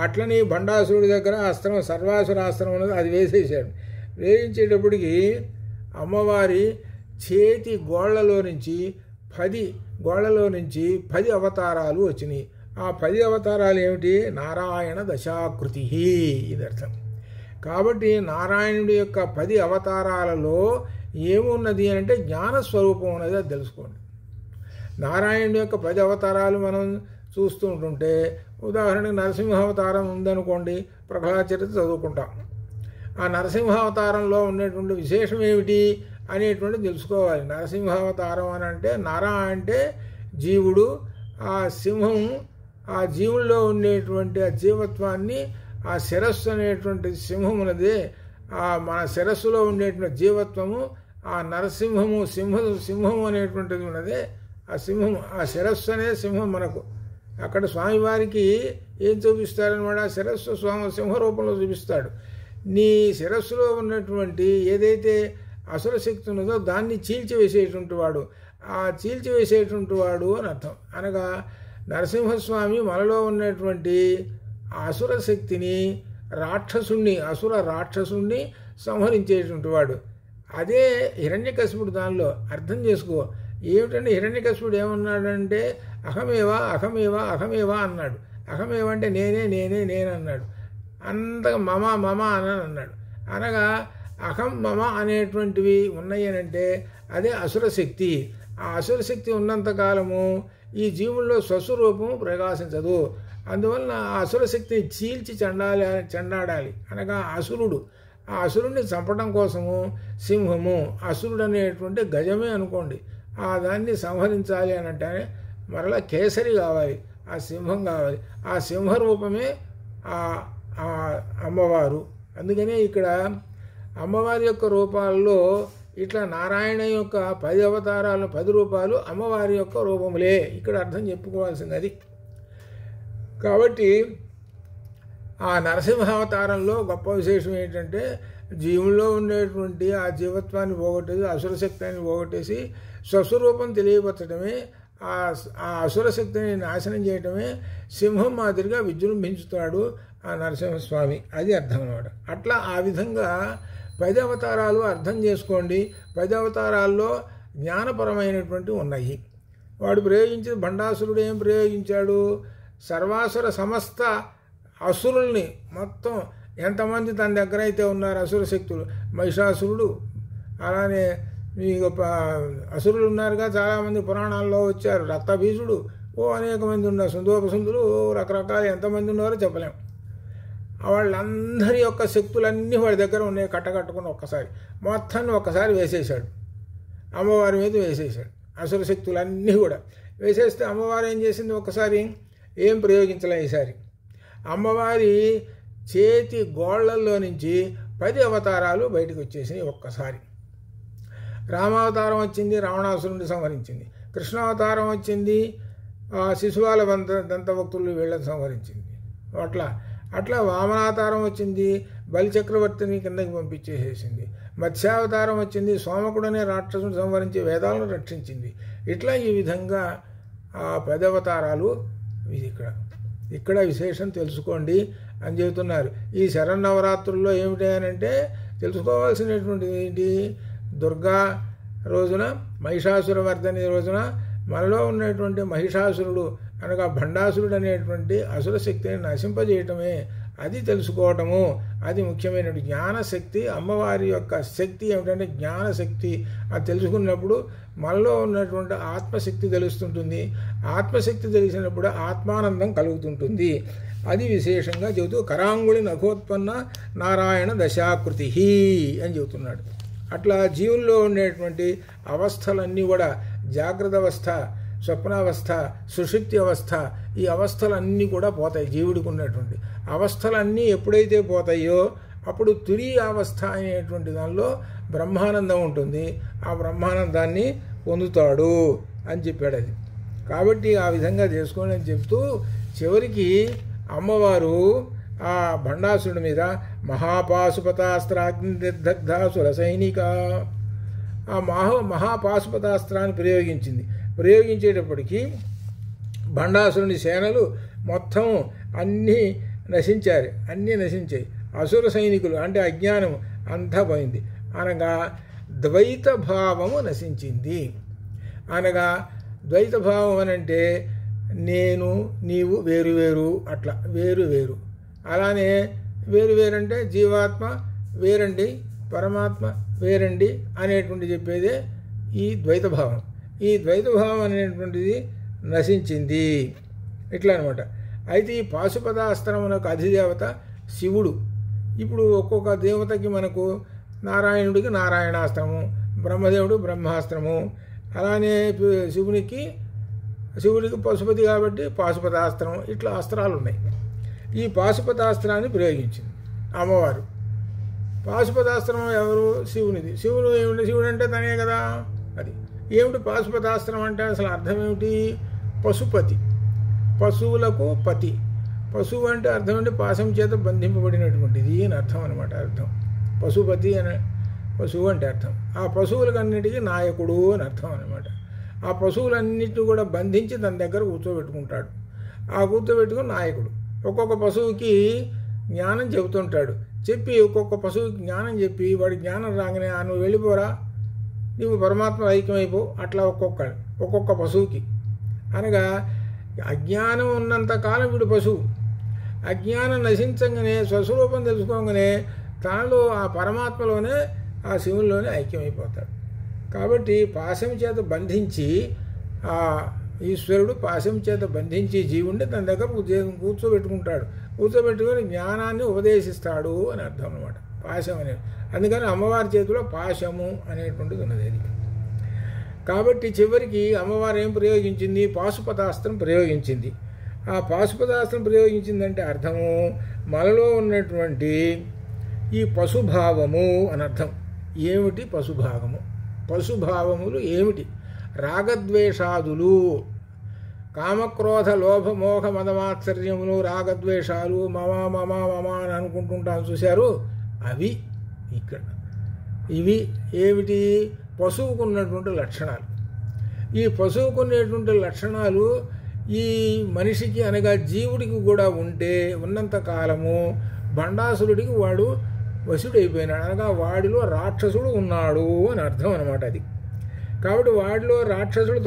అట్లని భండాసురుడి దగ్గర అస్త్రం సర్వాసురాస్త్రం ఉన్నది అది వేసేసాడు. వేయించేటప్పటికి అమ్మవారి చేతి గోళ్లలో నుంచి 10 అవతారాలు వచ్చినాయి. ఆ 10 అవతారాలు ఏమిటి? నారాయణ దశాకృతి ఇది అర్థం. కాబట్టి నారాయణుడి యొక్క 10 అవతారాలలో ఏమున్నది అంటే జ్ఞానస్వరూపం ఉన్నది, అది తెలుసుకోండి. నారాయణుడి యొక్క 10 అవతారాలు మనం చూస్తూ ఉంటుంటే, ఉదాహరణకు నరసింహావతారం ఉందనుకోండి, ప్రహ్లాద చరిత్ర చదువుకుంటాం. ఆ నరసింహావతారంలో ఉండేటువంటి విశేషం ఏమిటి అనేటువంటి తెలుసుకోవాలి. నరసింహావతారం అని అంటే నర అంటే జీవుడు, ఆ సింహం ఆ జీవుల్లో ఉండేటువంటి ఆ జీవత్వాన్ని ఆ శిరస్సు అనేటువంటి సింహమునదే, ఆ మన శిరస్సులో ఉండేటువంటి జీవత్వము ఆ నరసింహము సింహము అనేటువంటిది ఉన్నదే. ఆ సింహం ఆ శిరస్సు అనే సింహం మనకు అక్కడ స్వామివారికి ఏం చూపిస్తారనమాట? శిరస్సు సింహ రూపంలో చూపిస్తాడు. నీ శిరస్సులో ఉన్నటువంటి ఏదైతే అసుర శక్తి ఉన్నదో దాన్ని చీల్చివేసేటువంటి వాడు, ఆ చీల్చివేసేటువంటి వాడు అని అర్థం. అనగా నరసింహస్వామి మనలో ఉన్నటువంటి అసుర శక్తిని అసుర రాక్షసుణ్ణి సంహరించేటువంటి వాడు. అదే హిరణ్యకశిపుడు దానిలో అర్థం చేసుకో. ఏమిటంటే హిరణ్యకశిపుడు ఏమన్నాడంటే అహమేవా అన్నాడు. అహమేవ అంటే నేనే అన్నాడు. అంతగా మమ అని అన్నాడు. అనగా అహం మమ అనేటువంటివి ఉన్నాయి అని అంటే అదే అసురశక్తి. ఆ అసురశక్తి ఉన్నంతకాలము ఈ జీవుల్లో స్వస్వరూపము ప్రకాశించదు. అందువలన ఆ అసురశక్తిని చీల్చి చెండాడాలి. అనగా అసురుడు, ఆ అసురుడిని చంపడం కోసము సింహము, అసురుడు అనేటువంటి గజమే అనుకోండి, ఆ దాన్ని సంహరించాలి అని అంటే మరలా కేసరి కావాలి, ఆ సింహం కావాలి. ఆ సింహ రూపమే ఆ అమ్మవారు. అందుకనే ఇక్కడ అమ్మవారి యొక్క రూపాల్లో ఇట్లా నారాయణ యొక్క 10 అవతారాలు 10 రూపాలు అమ్మవారి యొక్క రూపములే ఇక్కడ అర్థం చెప్పుకోవాల్సింది అది. కాబట్టి ఆ నరసింహావతారంలో గొప్ప విశేషం ఏంటంటే జీవుల్లో ఉండేటువంటి ఆ జీవత్వాన్ని పోగొట్టేసి అసురశక్తిని పోగొట్టేసి స్వస్వరూపం తెలియపరచడమే, ఆ అసురశక్తిని నాశనం చేయటమే సింహం మాదిరిగా విజృంభించుతాడు ఆ నరసింహస్వామి. అది అర్థం అన్నమాట. అట్లా ఆ విధంగా 10 అవతారాలు అర్థం చేసుకోండి. 10 అవతారాల్లో జ్ఞానపరమైనటువంటి ఉన్నాయి. వాడు ప్రయోగించిన భండాసురుడు ఏం ప్రయోగించాడు? సర్వాసుర సమస్త అసురుల్ని మొత్తం ఎంతమంది తన దగ్గర అయితే ఉన్నారు అసుర శక్తులు, మహిషాసురుడు, అలానే మీకు అసురులు ఉన్నారుగా చాలామంది పురాణాల్లో వచ్చారు. రక్తబీజుడు, అనేక మంది ఉన్నారు. సుందోపసుందులు, రకరకాల ఎంతమంది ఉన్నారో చెప్పలేం. వాళ్ళందరి యొక్క శక్తులన్నీ వాడి దగ్గర ఉన్నాయి. కట్టకట్టుకుని మొత్తాన్ని ఒక్కసారి వేసేశాడు, అమ్మవారి మీద వేసేశాడు. అసుర శక్తులన్నీ కూడా వేసేస్తే అమ్మవారు ఏం చేసింది? ఒక్కసారి ఏం ప్రయోగించలే. ఈసారి అమ్మవారి చేతి గోళ్లల్లో నుంచి 10 అవతారాలు బయటకు వచ్చేసినాయి ఒక్కసారి. రామావతారం వచ్చింది, రావణాసురుడిని సంహరించింది. కృష్ణావతారం వచ్చింది, శిశువాల దంతభక్తులు వీళ్ళని సంహరించింది. అట్లా వామనావతారం వచ్చింది, బలిచక్రవర్తిని కిందకి పంపించేసేసింది. మత్స్యావతారం వచ్చింది, సోమకుడనే రాక్షసుని సంహరించి వేదాలను రక్షించింది. ఇట్లా ఈ విధంగా ఆ పెదవతారాలు ఇక్కడ విశేషం తెలుసుకోండి అని చెబుతున్నారు. ఈ శరన్నవరాత్రుల్లో ఏమిటి అంటే తెలుసుకోవాల్సినటువంటిది ఏంటి? దుర్గా రోజున, మహిషాసుర వర్ధని రోజున మనలో ఉన్నటువంటి మహిషాసురుడు అనగా భండాసురుడు అనేటువంటి అసుర శక్తిని నశింపజేయటమే, అది తెలుసుకోవటము. అది ముఖ్యమైనటువంటి జ్ఞానశక్తి. అమ్మవారి యొక్క శక్తి ఏమిటంటే జ్ఞానశక్తి. అది తెలుసుకున్నప్పుడు మనలో ఉన్నటువంటి ఆత్మశక్తి తెలుస్తుంటుంది. ఆత్మశక్తి తెలిసినప్పుడు ఆత్మానందం కలుగుతుంటుంది. అది విశేషంగా చెబుతూ కరాంగుళి నఖోత్పన్న నారాయణ దశాకృతి అని చెబుతున్నాడు. అట్లా జీవుల్లో ఉండేటువంటి అవస్థలన్నీ కూడా జాగ్రత్త అవస్థ, స్వప్నావస్థ, సుషుప్తి అవస్థ, ఈ అవస్థలన్నీ కూడా పోతాయి. జీవుడికి ఉన్నటువంటి అవస్థలన్నీ ఎప్పుడైతే పోతాయో అప్పుడు తురీ అవస్థ అనేటువంటి దానిలో బ్రహ్మానందం ఉంటుంది. ఆ బ్రహ్మానందాన్ని పొందుతాడు అని చెప్పాడు. అది కాబట్టి ఆ విధంగా చేసుకోండి అని చెప్తూ చివరికి అమ్మవారు ఆ భండాసురుడి మీద మహాపాశుపతాస్త్రాగ్నిదగ్ధాసుర సైనిక ఆ మహాపాశుపతాస్త్రాన్ని ప్రయోగించేటప్పటికీ భండాసురుని సేనలు మొత్తం అన్నీ నశించాయి. అసుర సైనికులు అంటే అజ్ఞానం అంతా పోయింది. అనగా ద్వైత భావము నశించింది. అనగా ద్వైత భావం అనంటే నేను నీవు వేరు అట్లా వేరు. అలానే వేరంటే జీవాత్మ వేరండి, పరమాత్మ వేరండి అనేటువంటి చెప్పేదే ఈ ద్వైతభావం. ఈ ద్వైతభావం అనేటువంటిది నశించింది. ఇట్లా అనమాట. అయితే ఈ పాశుపతాస్త్రమునకు అధిదేవత శివుడు. ఇప్పుడు ఒక్కొక్క దేవతకి మనకు నారాయణుడికి నారాయణాస్త్రము, బ్రహ్మదేవుడు బ్రహ్మాస్త్రము, అలానే శివుడికి పశుపతి కాబట్టి పాశుపతాస్త్రం, ఇట్లా అస్త్రాలు ఉన్నాయి. ఈ పాశుపతాస్త్రాన్ని ప్రయోగించింది అమ్మవారు. పాశుపతాస్త్రం ఎవరు? శివునిది. శివుడు అంటే తనే కదా. అది ఏమిటి పాశుపతాస్త్రం అంటే అసలు అర్థం ఏమిటి? పశుపతి, పశువులకు పతి. పశువు అంటే అర్థం ఏంటి? పాశం చేత బంధింపబడినటువంటిది అని అర్థం అనమాట. అర్థం పశుపతి అనే పశువు అంటే అర్థం. ఆ పశువులకన్నిటికీ నాయకుడు అని అర్థం అనమాట. ఆ పశువులన్నిటిని కూడా బంధించి తన దగ్గర కూర్చోబెట్టుకుంటాడు. ఆ కూర్చోబెట్టుకుని నాయకుడు ఒక్కొక్క పశువుకి జ్ఞానం చెబుతుంటాడు. చెప్పి ఒక్కొక్క పశువుకి జ్ఞానం చెప్పి వాడి జ్ఞానం రాగానే నువ్వు వెళ్ళిపోరా, నువ్వు పరమాత్మ ఐక్యమైపో, అట్లా ఒక్కొక్క పశువుకి. అనగా అజ్ఞానం ఉన్నంతకాలం వీడు పశువు. అజ్ఞానం నశించగానే స్వస్వరూపం తెలుసుకోగానే తనలో ఆ పరమాత్మలోనే ఆ శివుల్లోనే ఐక్యమైపోతాడు. కాబట్టి పాశం చేత బంధించి ఆ ఈశ్వరుడు పాశం చేత బంధించి జీవుడిని తన దగ్గర కూర్చోబెట్టుకొని జ్ఞానాన్ని ఉపదేశిస్తాడు అని అర్థం అన్నమాట. పాశం అనేది అందుకని అమ్మవారి చేతిలో పాశము అనేటువంటిది ఉన్నది. అది కాబట్టి చివరికి అమ్మవారు ఏం ప్రయోగించింది? పాశుపతాస్త్రం ప్రయోగించింది. ఆ పాశుపతాస్త్రం ప్రయోగించిందంటే అర్థము మనలో ఉన్నటువంటి ఈ పశుభావము అని అర్థం. ఏమిటి పశుభావము? పశుభావములు ఏమిటి? రాగద్వేషాదులు, కామక్రోధ లోభ మోహ మదమాత్సర్యములు, రాగద్వేషాలు, మమ అని అనుకుంటుంటాను చూశారు, అవి ఇక్కడ. ఇవి ఏమిటి? పశువుకు ఉన్నటువంటి లక్షణాలు. ఈ పశువుకు ఉన్నటువంటి లక్షణాలు ఈ మనిషికి అనగా జీవుడికి కూడా ఉన్నంత కాలము భండాసురుడికి వాడు వశుడైపోయినాడు. అనగా వాడిలో రాక్షసుడు ఉన్నాడు అని అర్థం అనమాట. అది కాబట్టి వాడిలో రాక్షసుడు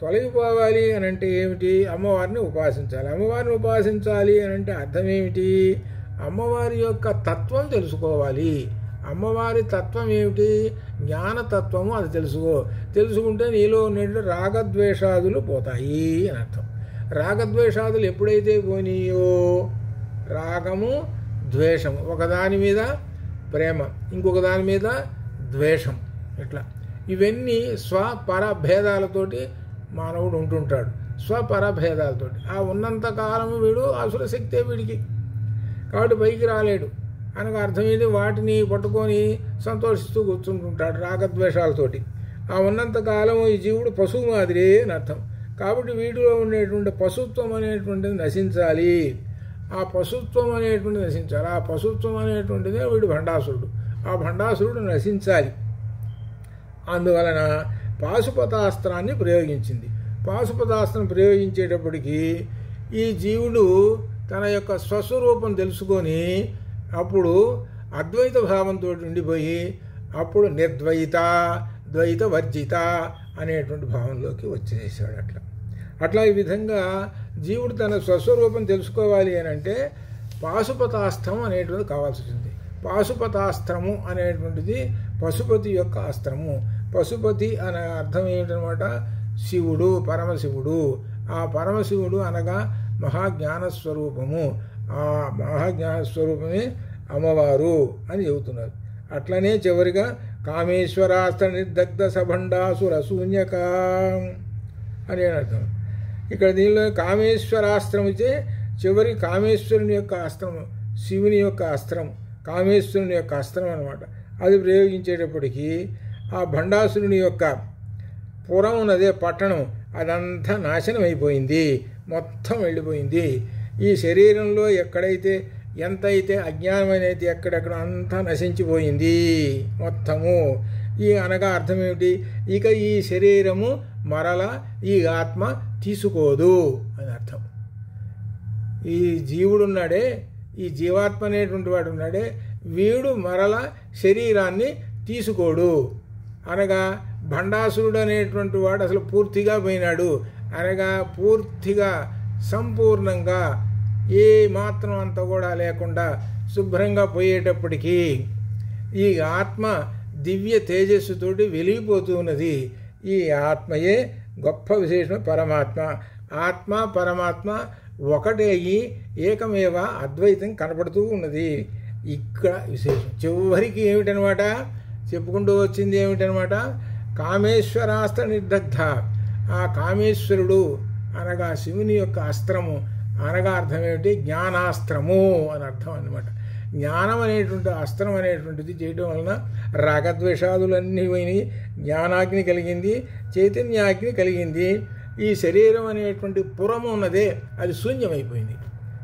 తొలగిపోవాలి అని అంటే ఏమిటి? అమ్మవారిని ఉపాసించాలి. అమ్మవారిని ఉపాసించాలి అని అంటే అర్థం ఏమిటి? అమ్మవారి యొక్క తత్వం తెలుసుకోవాలి. అమ్మవారి తత్వం ఏమిటి? జ్ఞానతత్వము. అది తెలుసుకుంటే నీలో ఉన్నటువంటి రాగద్వేషాదులు పోతాయి అని అర్థం. రాగద్వేషాదులు ఎప్పుడైతే పోనీయో, రాగము ద్వేషము, ఒకదాని మీద ప్రేమ, ఇంకొక దాని మీద ద్వేషం, ఇట్లా ఇవన్నీ స్వపర భేదాలతోటి మానవుడు ఉంటుంటాడు. స్వపర భేదాలతోటి ఆ ఉన్నంతకాలము వీడు అసుర శక్తే వీడికి. కాబట్టి పైకి రాలేడు. అనగా అర్థమైంది వాటిని పట్టుకొని సంతోషిస్తూ కూర్చుంటుంటాడు రాగద్వేషాలతోటి. ఆ ఉన్నంతకాలం ఈ జీవుడు పశువు మాదిరే అని అర్థం. కాబట్టి వీటిలో ఉండేటువంటి పశుత్వం అనేటువంటిది నశించాలి. ఆ పశుత్వం అనేటువంటిది నశించాలి. ఆ పశుత్వం అనేటువంటిదే వీడు భండాసురుడు. ఆ భండాసురుడు నశించాలి. అందువలన పాశుపతాస్త్రాన్ని ప్రయోగించింది. పాశుపతాస్త్రం ప్రయోగించేటప్పటికీ ఈ జీవుడు తన యొక్క స్వస్వరూపం తెలుసుకొని అప్పుడు అద్వైత భావంతో ఉండిపోయి అప్పుడు నిర్ద్వైత ద్వైత వర్జిత అనేటువంటి భావంలోకి వచ్చేసాడు. అట్లా ఈ విధంగా జీవుడు తన స్వస్వరూపం తెలుసుకోవాలి అని అంటే పాశుపతాస్త్రం అనేటువంటిది కావాల్సి వచ్చింది. పాశుపతాస్త్రము అనేటువంటిది పశుపతి యొక్క అస్త్రము. పశుపతి అనే అర్థం ఏమిటనమాట? శివుడు, పరమశివుడు. ఆ పరమశివుడు అనగా మహాజ్ఞానస్వరూపము. ఆ మహాజ్ఞానస్వరూపమే అమ్మవారు అని చెబుతున్నారు. అట్లనే చివరిగా కామేశ్వరాస్త్ర నిర్దగ్ధ సభండాసుర శూన్యక అని అర్థం. ఇక్కడ దీనిలో కామేశ్వరాస్త్రం ఇచ్చే చివరి కామేశ్వరుని యొక్క అస్త్రం, శివుని యొక్క అస్త్రం, కామేశ్వరుని యొక్క అస్త్రం అనమాట. అది ప్రయోగించేటప్పటికీ ఆ భండాసురుని యొక్క పురం ఉన్నదే పట్టణం అదంతా నాశనం అయిపోయింది, మొత్తం వెళ్ళిపోయింది. ఈ శరీరంలో ఎక్కడైతే ఎంతైతే అజ్ఞానం అనేది ఎక్కడెక్కడ అంతా నశించిపోయింది మొత్తము. ఈ అనగా అర్థం ఏమిటి? ఇక ఈ శరీరము మరల ఈ ఆత్మ తీసుకోదు అని అర్థం. ఈ జీవుడున్నాడే, ఈ జీవాత్మ అనేటువంటి వాడు ఉన్నాడే, వీడు మరల శరీరాన్ని తీసుకోడు. అనగా భండాసురుడు అనేటువంటి వాడు అసలు పూర్తిగా పోయినాడు. అనగా పూర్తిగా సంపూర్ణంగా ఏ మాత్రం అంతా కూడా లేకుండా శుభ్రంగా పోయేటప్పటికీ ఈ ఆత్మ దివ్య తేజస్సుతోటి వెలిగిపోతూ ఉన్నది. ఈ ఆత్మయే గొప్ప విశేషం పరమాత్మ. ఆత్మ పరమాత్మ ఒకటే అయ్యి ఏకమేవ అద్వైతం కనపడుతూ ఉన్నది. ఇక్కడ విశేషం చివరికి ఏమిటనమాట చెప్పుకుంటూ వచ్చింది ఏమిటనమాట? కామేశ్వరాస్త్ర నిర్దగ్ధ. ఆ కామేశ్వరుడు అనగా శివుని యొక్క అస్త్రము అనగా అర్థం ఏమిటి? జ్ఞానాస్త్రము అని అర్థం అన్నమాట. జ్ఞానం అనేటువంటి అస్త్రం అనేటువంటిది చేయడం వలన రాగద్వేషాదులన్నీ పోయినాయి, జ్ఞానాగ్ని కలిగింది, చైతన్యాగ్ని కలిగింది. ఈ శరీరం అనేటువంటి పురము ఉన్నదే అది శూన్యమైపోయింది.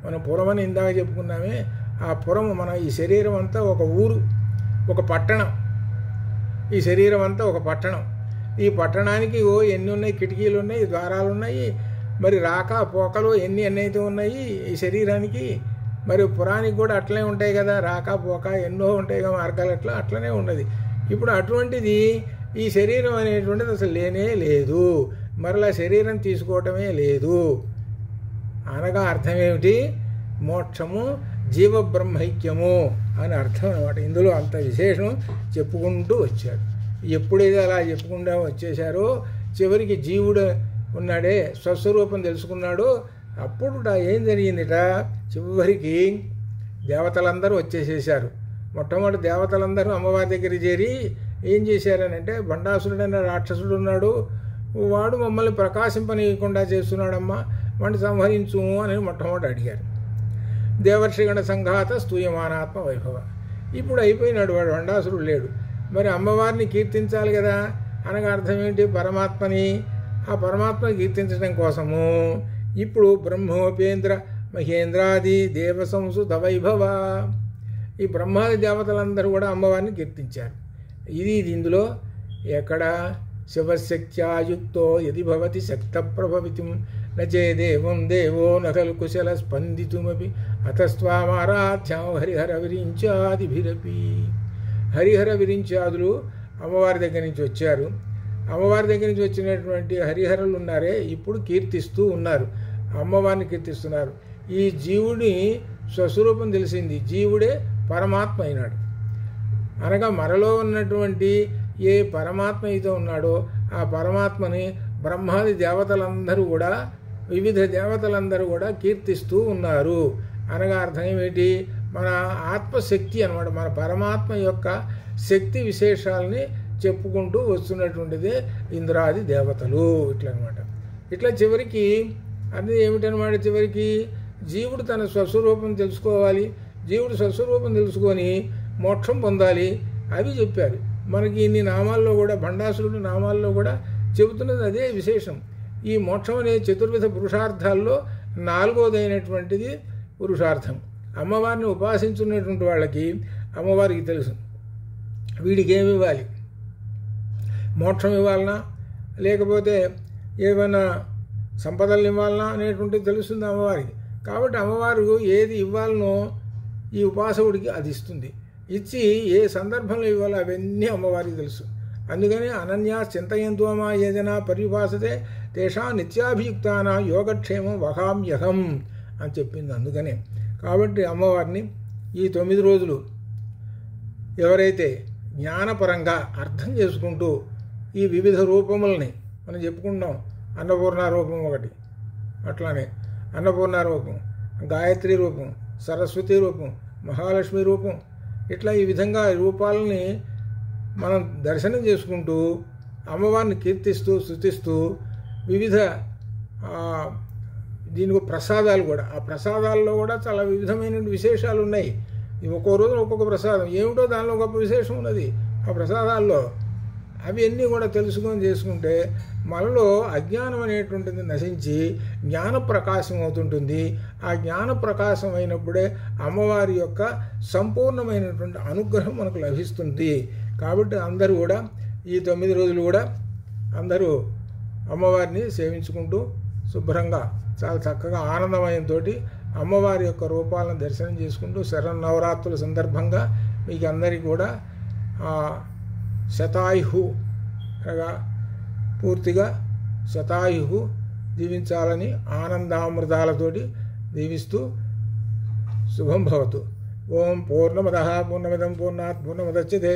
మనం పురమని ఇందాక చెప్పుకున్నామే, ఆ పురము మన ఈ శరీరం అంతా ఒక ఊరు, ఒక పట్టణం. ఈ శరీరం అంతా ఒక పట్టణం. ఈ పట్టణానికి ఎన్ని ఉన్నాయి? కిటికీలు ఉన్నాయి, ద్వారాలు ఉన్నాయి, మరి రాక పోకలు ఎన్ని అయితే ఉన్నాయి ఈ శరీరానికి. మరి పురానికి కూడా అట్లనే ఉంటాయి కదా, రాక పోక ఎన్నో ఉంటాయి కదా మార్గాలు. అట్లనే ఉన్నది. ఇప్పుడు అటువంటిది ఈ శరీరం అనేటువంటిది అసలు లేనే లేదు, మరలా శరీరం తీసుకోవటమే లేదు. అనగా అర్థం ఏమిటి? మోక్షము జీవబ్రహ్మైక్యము అని అర్థం అనమాట. ఇందులో అంత విశేషం చెప్పుకుంటూ వచ్చారు. ఎప్పుడైతే అలా చెప్పుకుంటూ వచ్చేశారో చివరికి జీవుడు ఉన్నాడే స్వస్వరూపం తెలుసుకున్నాడు. అప్పుడు ఏం జరిగిందిట? చివరికి దేవతలందరూ వచ్చేసేసారు. మొట్టమొదటి దేవతలందరూ అమ్మవారి దగ్గర చేరి ఏం చేశారనంటే, భండాసురుడైన రాక్షసుడు ఉన్నాడు, వాడు మమ్మల్ని ప్రకాశింపనీయకుండా చేస్తున్నాడమ్మా, వాడిని సంహరించు అని మొట్టమొదటి అడిగారు. దేవర్షిగణ సంఘాత స్తూయమానాత్మ వైభవ. ఇప్పుడు అయిపోయినాడు, వాడు భండాసురుడు లేడు. మరి అమ్మవారిని కీర్తించాలి కదా. అనగా అర్థం ఏంటి? పరమాత్మని. ఆ పరమాత్మని కీర్తించడం కోసము ఇప్పుడు బ్రహ్మోపేంద్ర మహేంద్రాది దేవ సంసుత వైభవ, ఈ బ్రహ్మాది దేవతలందరూ కూడా అమ్మవారిని కీర్తించారు. ఇది ఇందులో ఎక్కడ? శివశక్త్యాయుక్తో యది భవతి శక్త ప్రభవితుం నచే దేవం దేవో నఖలు కుశల స్పందితుమపి అతస్వామారాధ్యాం హరిహర విరించాదిభిరపి. హరిహర విరించాదులు అమ్మవారి దగ్గర నుంచి వచ్చారు. అమ్మవారి దగ్గర నుంచి వచ్చినటువంటి హరిహరులు ఉన్నారే ఇప్పుడు కీర్తిస్తూ ఉన్నారు, అమ్మవారిని కీర్తిస్తున్నారు. ఈ జీవుడి స్వస్వరూపం తెలిసింది, జీవుడే పరమాత్మ అయినాడు. అనగా మనలో ఉన్నటువంటి ఏ పరమాత్మ అయితే ఉన్నాడో ఆ పరమాత్మని బ్రహ్మాది దేవతలందరూ కూడా, వివిధ దేవతలందరూ కూడా కీర్తిస్తూ ఉన్నారు. అనగా అర్థం ఏమిటి? మన ఆత్మశక్తి అన్నమాట, మన పరమాత్మ యొక్క శక్తి విశేషాలని చెప్పుకుంటూ వస్తున్నటువంటిదే ఇంద్రాది దేవతలు. ఇట్లా అనమాట. ఇట్లా చివరికి అది ఏమిటనమాట? చివరికి జీవుడు తన స్వస్వరూపం తెలుసుకోవాలి, జీవుడు స్వస్వరూపం తెలుసుకొని మోక్షం పొందాలి, అవి చెప్పారు. మనకి ఇన్ని నామాల్లో కూడా, భండాసురుడి నామాల్లో కూడా చెబుతున్నది అదే విశేషం. ఈ మోక్షం అనే చతుర్విధ పురుషార్థాల్లో నాలుగోదైనటువంటిది పురుషార్థం. అమ్మవారిని ఉపాసించున్నటువంటి వాళ్ళకి అమ్మవారికి తెలుసు వీడికి ఏమి ఇవ్వాలి, మోక్షం ఇవ్వాలనా లేకపోతే ఏమైనా సంపదలు ఇవ్వాలనా అనేటువంటిది తెలుస్తుంది అమ్మవారికి. కాబట్టి అమ్మవారు ఏది ఇవ్వాలనో ఈ ఉపాసకుడికి అది ఇస్తుంది. ఇచ్చి ఏ సందర్భంలో ఇవ్వాలో అవన్నీ అమ్మవారికి తెలుసు. అందుకని అనన్యా చింతయంత్వమా ఏదైనా పరిపాసతే తేషా నిత్యాభియుక్తాన యోగక్షేమం వహామ్యహం అని చెప్పింది. అందుకనే కాబట్టి అమ్మవారిని ఈ 9 రోజులు ఎవరైతే జ్ఞానపరంగా అర్థం చేసుకుంటూ ఈ వివిధ రూపములని మనం చెప్పుకుంటాం. అన్నపూర్ణ రూపం ఒకటి, అట్లానే అన్నపూర్ణ రూపం, గాయత్రి రూపం, సరస్వతి రూపం, మహాలక్ష్మి రూపం, ఇట్లా ఈ విధంగా రూపాలని మనం దర్శనం చేసుకుంటూ అమ్మవారిని కీర్తిస్తూ స్తుతిస్తూ వివిధ దీనికి ప్రసాదాలు కూడా, ఆ ప్రసాదాల్లో కూడా చాలా వివిధమైన విశేషాలు ఉన్నాయి. ఒక్కో రోజు ఒక్కొక్క ప్రసాదం ఏమిటో దానిలో గొప్ప విశేషం ఉన్నది ఆ ప్రసాదాల్లో. అవి అన్నీ కూడా తెలుసుకొని చేసుకుంటే మనలో అజ్ఞానం అనేటువంటిది నశించి జ్ఞాన ప్రకాశం అవుతుంటుంది. ఆ జ్ఞాన ప్రకాశం అయినప్పుడే అమ్మవారి యొక్క సంపూర్ణమైనటువంటి అనుగ్రహం మనకు లభిస్తుంది. కాబట్టి అందరూ కూడా ఈ 9 రోజులు కూడా అందరూ అమ్మవారిని సేవించుకుంటూ శుభ్రంగా చాలా చక్కగా ఆనందమయంతో అమ్మవారి యొక్క రూపాలను దర్శనం చేసుకుంటూ శరన్నవరాత్రుల సందర్భంగా మీకు అందరికీ కూడా శతాయుహు అనగా పూర్తిగా శతాయుహు జీవించాలని ఆనందామృతాలతోటి దీవిస్తూ శుభం భవతు. ఓం పూర్ణమదః పూర్ణమిదం పూర్ణాత్ పూర్ణముదచ్యతే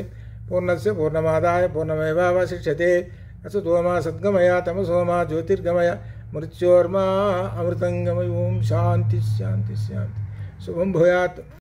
పూర్ణస్య పూర్ణమాదాయ పూర్ణమేవావశిష్యతే. అసతో మా సద్గమయ తమసో మా జ్యోతిర్గమయ మృత్యోర్మా అమృతంగమయ. ఓం శాంతి శాంతి శాంతి. శుభం భూయాత్.